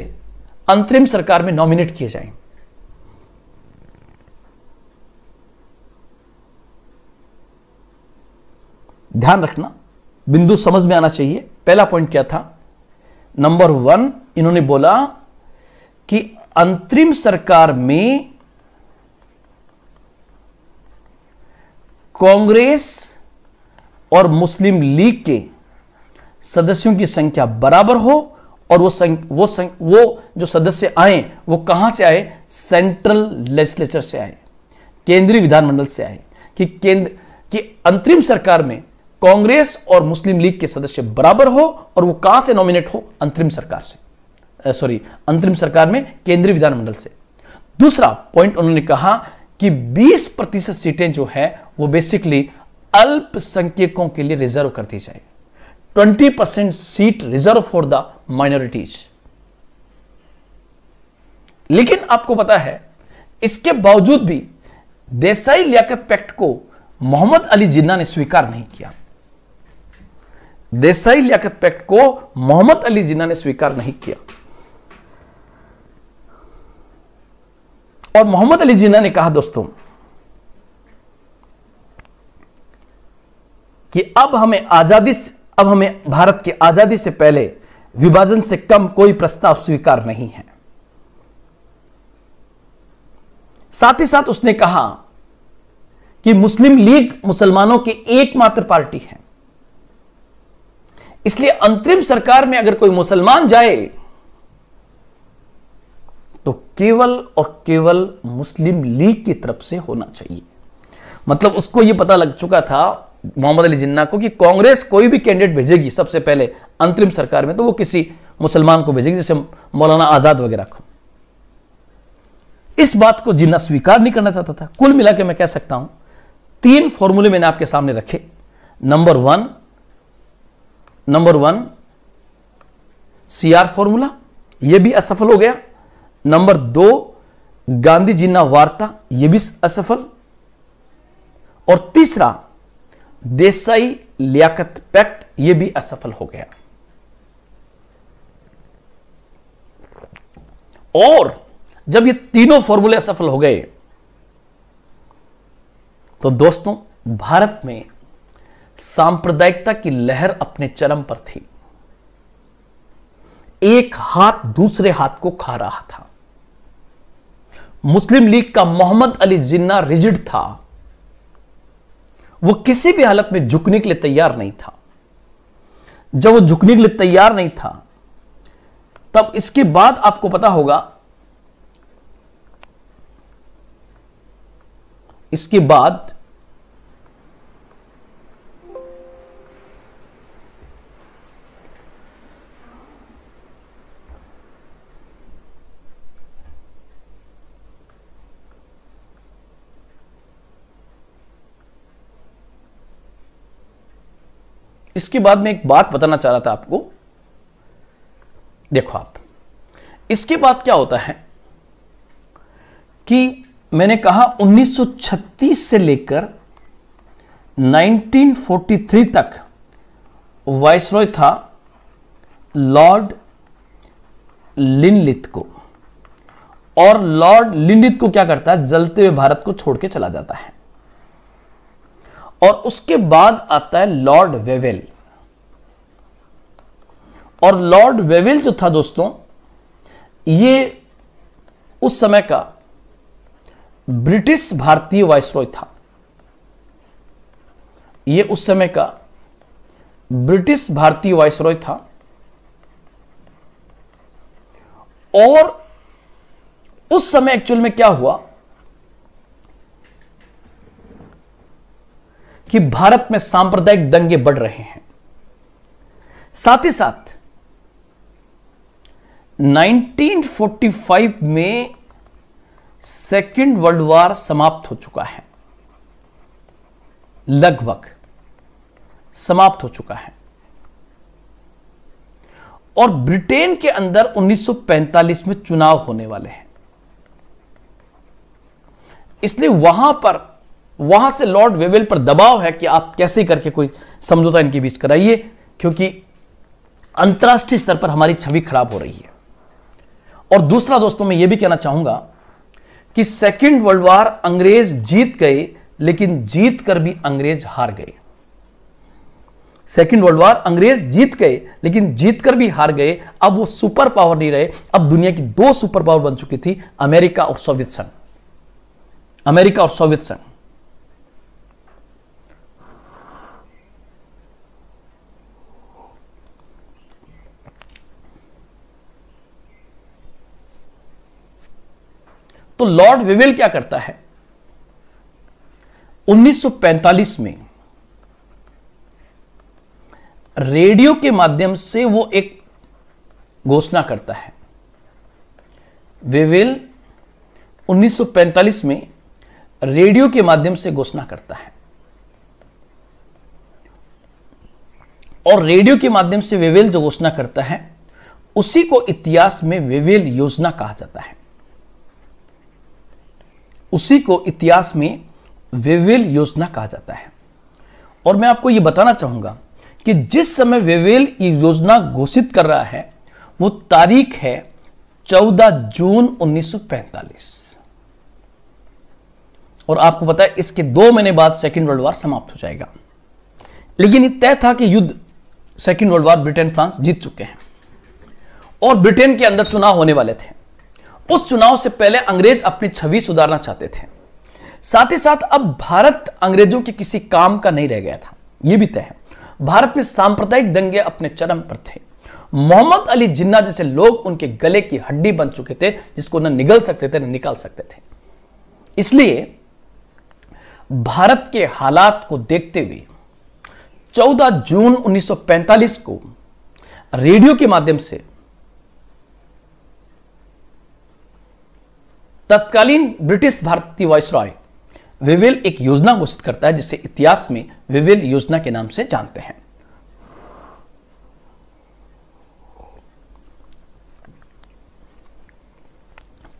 अंतरिम सरकार में नॉमिनेट किए जाएं। ध्यान रखना, बिंदु समझ में आना चाहिए। पहला पॉइंट क्या था? नंबर 1 इन्होंने बोला कि अंतरिम सरकार में कांग्रेस और मुस्लिम लीग के सदस्यों की संख्या बराबर हो और वो जो सदस्य आए वो कहां से आए? सेंट्रल लेजिस्लेचर से आए, केंद्रीय विधानमंडल से आए। कि अंतरिम सरकार में कांग्रेस और मुस्लिम लीग के सदस्य बराबर हो और वो कहां से नॉमिनेट हो? अंतरिम सरकार से, अंतरिम सरकार में केंद्रीय विधानमंडल से। दूसरा पॉइंट उन्होंने कहा कि 20% सीटें जो है वो बेसिकली अल्पसंख्यकों के लिए रिजर्व कर दी जाए। 20% seat reserve for the minorities. लेकिन आपको पता है इसके बावजूद भी देसाई लियाकत पैक्ट को मोहम्मद अली जिन्ना ने स्वीकार नहीं किया। देसाई लियाकत पैक्ट को मोहम्मद अली जिन्ना ने स्वीकार नहीं किया। और मोहम्मद अली जिन्ना ने कहा दोस्तों कि अब हमें भारत की आजादी से पहले विभाजन से कम कोई प्रस्ताव स्वीकार नहीं है। साथ ही साथ उसने कहा कि मुस्लिम लीग मुसलमानों की एकमात्र पार्टी है, इसलिए अंतरिम सरकार में अगर कोई मुसलमान जाए तो केवल और केवल मुस्लिम लीग की तरफ से होना चाहिए। मतलब उसको यह पता लग चुका था मोहम्मद अली जिन्ना को कि कांग्रेस कोई भी कैंडिडेट भेजेगी सबसे पहले अंतरिम सरकार में तो वो किसी मुसलमान को भेजेगी, जैसे मौलाना आजाद वगैरह को। इस बात को जिन्ना स्वीकार नहीं करना चाहता था। कुल मिलाकर मैं कह सकता हूं 3 फॉर्मूले मैंने आपके सामने रखे। नंबर वन सीआर फॉर्मूला, यह भी असफल हो गया। नंबर 2 गांधी जिन्ना वार्ता, यह भी असफल। और तीसरा देसाई लियाकत पैक्ट, यह भी असफल हो गया। और जब ये तीनों फॉर्मूले असफल हो गए तो दोस्तों भारत में सांप्रदायिकता की लहर अपने चरम पर थी। एक हाथ दूसरे हाथ को खा रहा था। मुस्लिम लीग का मोहम्मद अली जिन्ना रिजिड था, वो किसी भी हालत में झुकने के लिए तैयार नहीं था। जब वो झुकने के लिए तैयार नहीं था तब इसके बाद आपको पता होगा इसके बाद मैं एक बात बताना चाह रहा था आपको। देखो आप, इसके बाद क्या होता है कि मैंने कहा 1936 से लेकर 1943 तक वाइसरॉय था लॉर्ड लिनलिथ को, और लॉर्ड लिनलिथ को क्या करता है, जलते हुए भारत को छोड़ के चला जाता है। और उसके बाद आता है लॉर्ड वेवेल। और लॉर्ड वेवेल जो था दोस्तों, ये उस समय का ब्रिटिश भारतीय वाइसरॉय था। ये उस समय का ब्रिटिश भारतीय वाइसरॉय था। और उस समय एक्चुअल में क्या हुआ कि भारत में सांप्रदायिक दंगे बढ़ रहे हैं। साथ ही साथ 1945 में सेकेंड वर्ल्ड वॉर समाप्त हो चुका है, लगभग समाप्त हो चुका है। और ब्रिटेन के अंदर 1945 में चुनाव होने वाले हैं। इसलिए वहां से लॉर्ड वेवेल पर दबाव है कि आप कैसे करके कोई समझौता इनके बीच कराइए, क्योंकि अंतरराष्ट्रीय स्तर पर हमारी छवि खराब हो रही है। और दूसरा दोस्तों, मैं यह भी कहना चाहूंगा कि सेकेंड वर्ल्ड वॉर अंग्रेज जीत गए, लेकिन जीत कर भी अंग्रेज हार गए। सेकेंड वर्ल्ड वॉर अंग्रेज जीत गए, लेकिन जीत कर भी हार गए। अब वो सुपर पावर नहीं रहे। अब दुनिया की दो सुपर पावर बन चुकी थी, अमेरिका और सोवियत संघ। अमेरिका और सोवियत संघ। तो लॉर्ड वेवेल क्या करता है, 1945 में रेडियो के माध्यम से वो एक घोषणा करता है। वेवेल 1945 में रेडियो के माध्यम से घोषणा करता है। और रेडियो के माध्यम से वेवेल जो घोषणा करता है, उसी को इतिहास में वेवेल योजना कहा जाता है। उसी को इतिहास में वेवेल योजना कहा जाता है। और मैं आपको यह बताना चाहूंगा कि जिस समय वेवेल ये योजना घोषित कर रहा है, वो तारीख है 14 जून 1945। और आपको पता है इसके 2 महीने बाद सेकेंड वर्ल्ड वॉर समाप्त हो जाएगा। लेकिन ये तय था कि युद्ध, second world war Britain France जीत चुके हैं और ब्रिटेन के अंदर चुनाव होने वाले थे। उस चुनाव से पहले अंग्रेज अपनी छवि सुधारना चाहते थे। साथ ही साथ अब भारत अंग्रेजों के किसी काम का नहीं रह गया था, यह भी तय है। भारत में सांप्रदायिक दंगे अपने चरम पर थे। मोहम्मद अली जिन्ना जैसे लोग उनके गले की हड्डी बन चुके थे, जिसको न निगल सकते थे न निकाल सकते थे। इसलिए भारत के हालात को देखते हुए 14 जून 1945 को रेडियो के माध्यम से तत्कालीन ब्रिटिश भारतीय वाइसरॉय वेवेल एक योजना घोषित करता है, जिसे इतिहास में वेवेल योजना के नाम से जानते हैं।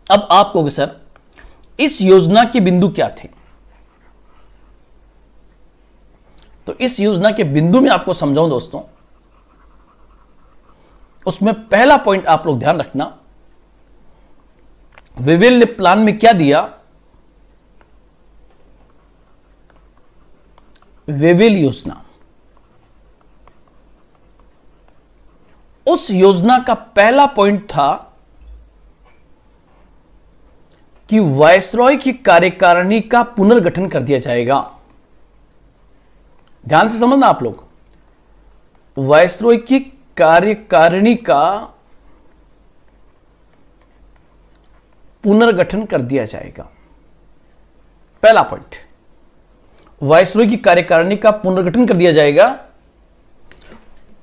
अब आप कहोगे सर, इस योजना के बिंदु क्या थे? तो इस योजना के बिंदु में आपको समझाऊं दोस्तों, उसमें पहला पॉइंट आप लोग ध्यान रखना। वेवेल ने प्लान में क्या दिया? वेवेल योजना। उस योजना का पहला पॉइंट था कि वायसरॉय की कार्यकारिणी का पुनर्गठन कर दिया जाएगा। ध्यान से समझना आप लोग, वायसरॉय की कार्यकारिणी का पुनर्गठन कर दिया जाएगा। पहला पॉइंट, वायसरॉय की कार्यकारिणी का पुनर्गठन कर दिया जाएगा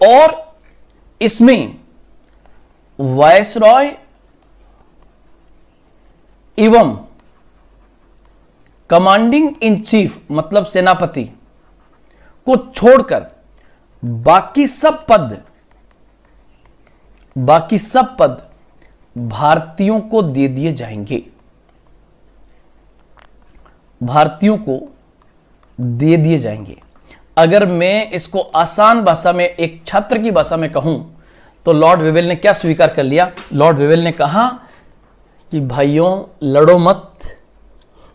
और इसमें वायसरॉय एवं कमांडिंग इन चीफ मतलब सेनापति को छोड़कर बाकी सब पद भारतीयों को दे दिए जाएंगे, भारतीयों को दे दिए जाएंगे। अगर मैं इसको आसान भाषा में, एक छात्र की भाषा में कहूं तो लॉर्ड वेवेल ने क्या स्वीकार कर लिया? लॉर्ड वेवेल ने कहा कि भाइयों लड़ो मत,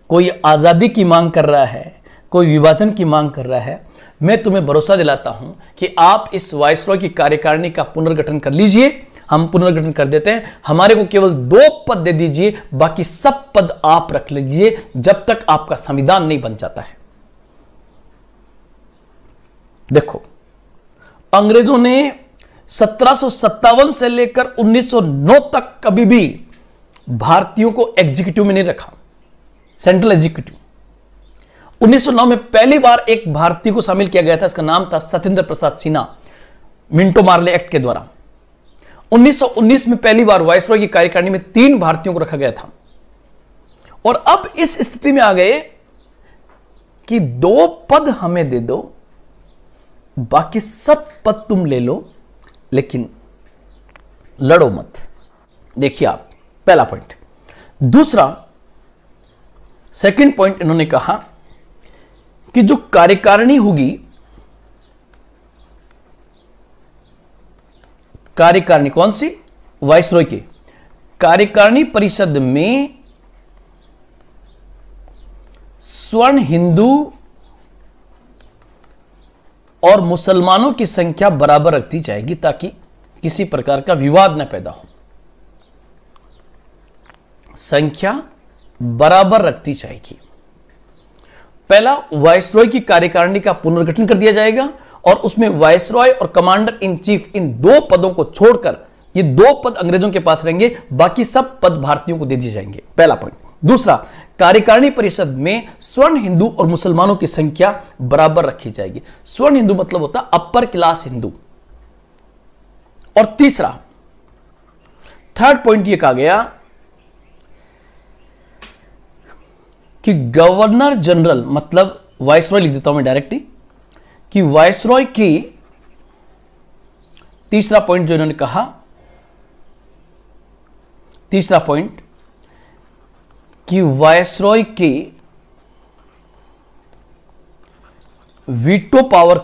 कोई आजादी की मांग कर रहा है, कोई विभाजन की मांग कर रहा है, मैं तुम्हें भरोसा दिलाता हूं कि आप इस वायसरॉय की कार्यकारिणी का पुनर्गठन कर लीजिए, हम पुनर्गठन कर देते हैं, हमारे को केवल 2 पद दे दीजिए, बाकी सब पद आप रख लीजिए जब तक आपका संविधान नहीं बन जाता है। देखो, अंग्रेजों ने 1757 से लेकर 1909 तक कभी भी भारतीयों को एग्जीक्यूटिव में नहीं रखा, सेंट्रल एग्जीक्यूटिव। 1909 में पहली बार एक भारतीय को शामिल किया गया था, इसका नाम था सत्येंद्र प्रसाद सिन्हा, मिंटो मार्ले एक्ट के द्वारा। 1919 में पहली बार वायसरॉय की कार्यकारिणी में 3 भारतीयों को रखा गया था और अब इस स्थिति में आ गए कि 2 पद हमें दे दो, बाकी सब पद तुम ले लो, लेकिन लड़ो मत। देखिए आप, पहला पॉइंट। दूसरा, सेकंड पॉइंट, इन्होंने कहा कि जो कार्यकारिणी होगी, कार्यकारिणी कौन सी? वायसरॉय की कार्यकारिणी परिषद में स्वर्ण हिंदू और मुसलमानों की संख्या बराबर रखी जाएगी ताकि किसी प्रकार का विवाद न पैदा हो। संख्या बराबर रखती जाएगी। पहला, वायसरॉय की कार्यकारिणी का पुनर्गठन कर दिया जाएगा और उसमें वायसरॉय और कमांडर इन चीफ इन 2 पदों को छोड़कर ये 2 पद अंग्रेजों के पास रहेंगे, बाकी सब पद भारतीयों को दे दिए जाएंगे। पहला पॉइंट। दूसरा, कार्यकारिणी परिषद में स्वर्ण हिंदू और मुसलमानों की संख्या बराबर रखी जाएगी। स्वर्ण हिंदू मतलब होता अपर क्लास हिंदू। और तीसरा, थर्ड पॉइंट ये कहा गया कि गवर्नर जनरल मतलब वायसरॉय, लिख देता हूं मैं डायरेक्टली, कि वायसरॉय की, तीसरा पॉइंट जो इन्होंने कहा, तीसरा पॉइंट कि वायसरॉय के वीटो पावर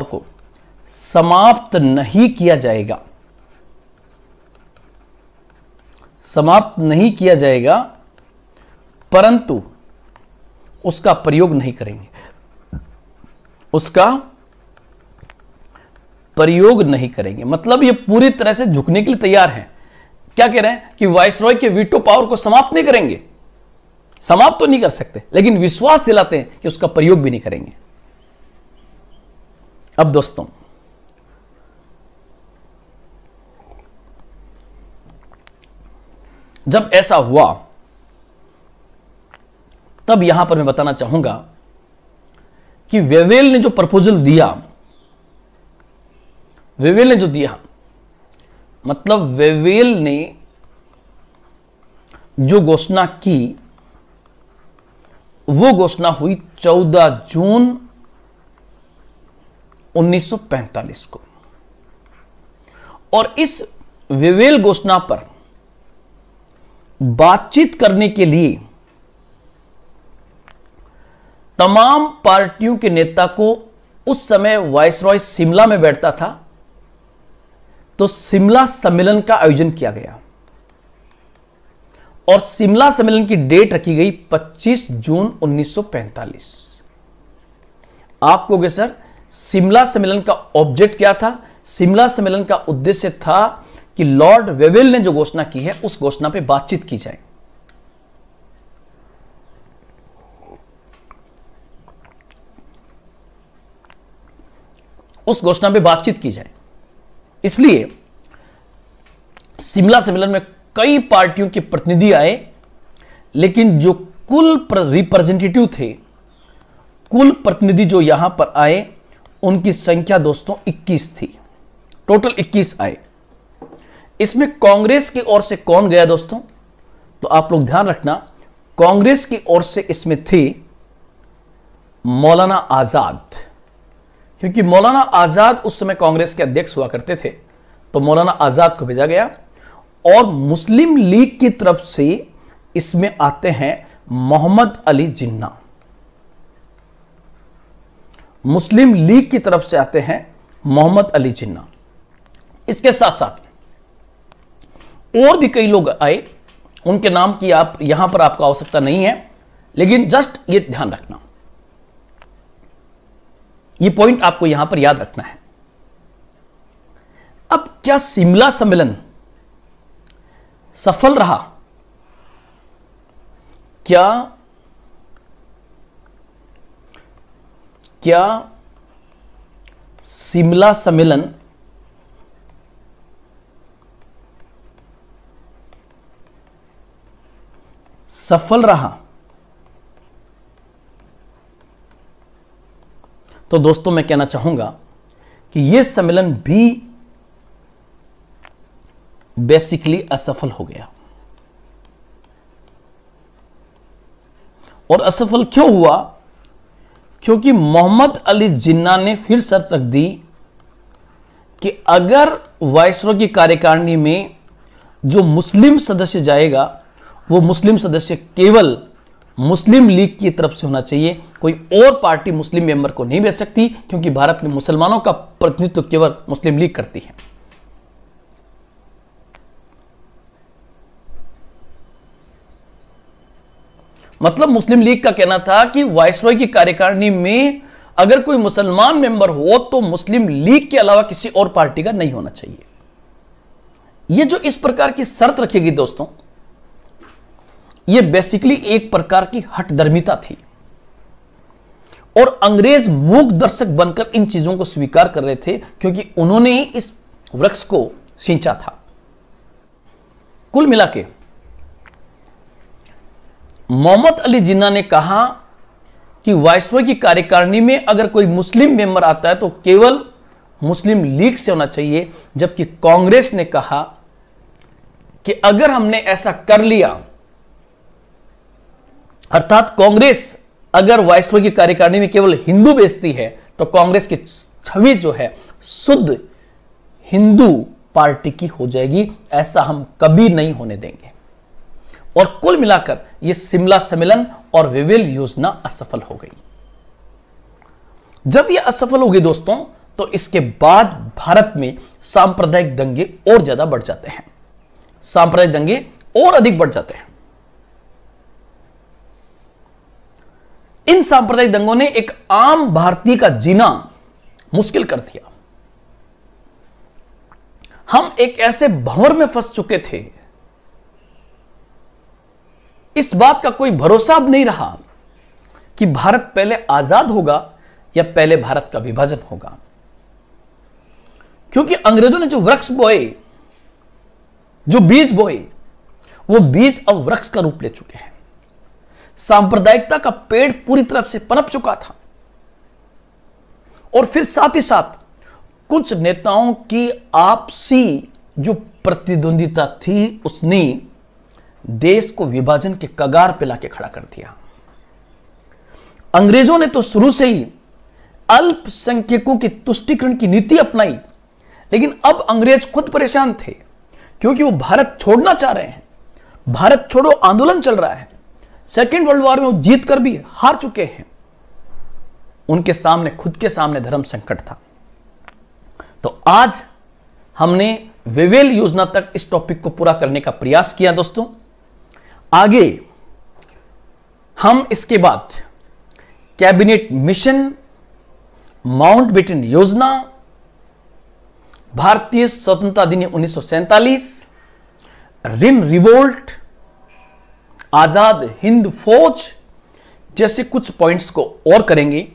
को समाप्त नहीं किया जाएगा, समाप्त नहीं किया जाएगा, परंतु उसका प्रयोग नहीं करेंगे, उसका प्रयोग नहीं करेंगे। मतलब ये पूरी तरह से झुकने के लिए तैयार हैं। क्या कह रहे हैं कि वायसरॉय के वीटो पावर को समाप्त नहीं करेंगे, समाप्त तो नहीं कर सकते, लेकिन विश्वास दिलाते हैं कि उसका प्रयोग भी नहीं करेंगे। अब दोस्तों, जब ऐसा हुआ तब यहां पर मैं बताना चाहूंगा कि वेवेल ने जो प्रपोजल दिया, वेवेल ने जो दिया, मतलब वेवेल ने जो घोषणा की वो घोषणा हुई 14 जून 1945 को। और इस वेवेल घोषणा पर बातचीत करने के लिए तमाम पार्टियों के नेता को, उस समय वायसरॉय शिमला में बैठता था, तो शिमला सम्मेलन का आयोजन किया गया और शिमला सम्मेलन की डेट रखी गई 25 जून 1945। आप कहोगे सर शिमला सम्मेलन का ऑब्जेक्ट क्या था? शिमला सम्मेलन का उद्देश्य था कि लॉर्ड वेवेल ने जो घोषणा की है उस घोषणा पे बातचीत की जाए। उस घोषणा पे बातचीत की जाए। इसलिए शिमला सम्मेलन में कई पार्टियों के प्रतिनिधि आए, लेकिन जो कुल रिप्रेजेंटेटिव थे, कुल प्रतिनिधि जो यहां पर आए, उनकी संख्या दोस्तों 21 थी। टोटल 21 आए। इसमें कांग्रेस की ओर से कौन गया दोस्तों? तो आप लोग ध्यान रखना, कांग्रेस की ओर से इसमें थे मौलाना आजाद, क्योंकि मौलाना आजाद उस समय कांग्रेस के अध्यक्ष हुआ करते थे, तो मौलाना आजाद को भेजा गया। और मुस्लिम लीग की तरफ से इसमें आते हैं मोहम्मद अली जिन्ना। मुस्लिम लीग की तरफ से आते हैं मोहम्मद अली जिन्ना। इसके साथ साथ और भी कई लोग आए, उनके नाम की आप यहां पर आपको आवश्यकता नहीं है, लेकिन जस्ट ये ध्यान रखना, ये पॉइंट आपको यहां पर याद रखना है। अब क्या शिमला सम्मेलन सफल रहा? क्या शिमला सम्मेलन सफल रहा? तो दोस्तों मैं कहना चाहूंगा कि यह सम्मेलन भी बेसिकली असफल हो गया। और असफल क्यों हुआ? क्योंकि मोहम्मद अली जिन्ना ने फिर शर्त रख दी कि अगर वायसरॉय की कार्यकारिणी में जो मुस्लिम सदस्य जाएगा, वो मुस्लिम सदस्य केवल मुस्लिम लीग की तरफ से होना चाहिए, कोई और पार्टी मुस्लिम मेंबर को नहीं भेज सकती, क्योंकि भारत में मुसलमानों का प्रतिनिधित्व केवल मुस्लिम लीग करती है। मतलब मुस्लिम लीग का कहना था कि वायसरॉय की कार्यकारिणी में अगर कोई मुसलमान मेंबर हो तो मुस्लिम लीग के अलावा किसी और पार्टी का नहीं होना चाहिए। यह जो इस प्रकार की शर्त रखेगी दोस्तों, यह बेसिकली एक प्रकार की हठधर्मिता थी, और अंग्रेज मूक दर्शक बनकर इन चीजों को स्वीकार कर रहे थे, क्योंकि उन्होंने ही इस वृक्ष को सींचा था। कुल मिलाके मोहम्मद अली जिन्ना ने कहा कि वायसरॉय की कार्यकारिणी में अगर कोई मुस्लिम मेंबर आता है तो केवल मुस्लिम लीग से होना चाहिए, जबकि कांग्रेस ने कहा कि अगर हमने ऐसा कर लिया, अर्थात कांग्रेस अगर वायसरॉय की कार्यकारिणी में केवल हिंदू भेजती है तो कांग्रेस की छवि जो है शुद्ध हिंदू पार्टी की हो जाएगी, ऐसा हम कभी नहीं होने देंगे। और कुल मिलाकर यह शिमला सम्मेलन और वेवेल योजना असफल हो गई। जब यह असफल हो गई दोस्तों, तो इसके बाद भारत में सांप्रदायिक दंगे और ज्यादा बढ़ जाते हैं, सांप्रदायिक दंगे और अधिक बढ़ जाते हैं। इन सांप्रदायिक दंगों ने एक आम भारतीय का जीना मुश्किल कर दिया। हम एक ऐसे भंवर में फंस चुके थे, इस बात का कोई भरोसा अब नहीं रहा कि भारत पहले आजाद होगा या पहले भारत का विभाजन होगा, क्योंकि अंग्रेजों ने जो वृक्ष बोए, जो बीज बोए, वो बीज अब वृक्ष का रूप ले चुके हैं। सांप्रदायिकता का पेड़ पूरी तरह से पनप चुका था, और फिर साथ ही साथ कुछ नेताओं की आपसी जो प्रतिद्वंदिता थी, उसने देश को विभाजन के कगार पे लाके खड़ा कर दिया। अंग्रेजों ने तो शुरू से ही अल्पसंख्यकों की तुष्टीकरण की नीति अपनाई, लेकिन अब अंग्रेज खुद परेशान थे, क्योंकि वो भारत छोड़ना चाह रहे हैं। भारत छोड़ो आंदोलन चल रहा है, सेकेंड वर्ल्ड वॉर में वो जीत कर भी हार चुके हैं। उनके सामने, खुद के सामने धर्म संकट था। तो आज हमने वेवेल योजना तक इस टॉपिक को पूरा करने का प्रयास किया दोस्तों। आगे हम इसके बाद कैबिनेट मिशन, माउंटबेटन योजना, भारतीय स्वतंत्रता अधिनियम 1947, रिम रिवोल्ट, आजाद हिंद फौज जैसे कुछ पॉइंट्स को और करेंगे,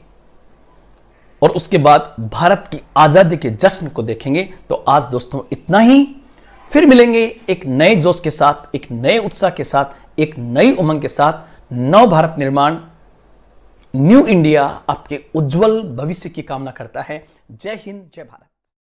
और उसके बाद भारत की आजादी के जश्न को देखेंगे। तो आज दोस्तों इतना ही। फिर मिलेंगे एक नए जोश के साथ, एक नए उत्साह के साथ, एक नई उमंग के साथ। नव भारत निर्माण, न्यू इंडिया आपके उज्जवल भविष्य की कामना करता है। जय हिंद, जय भारत।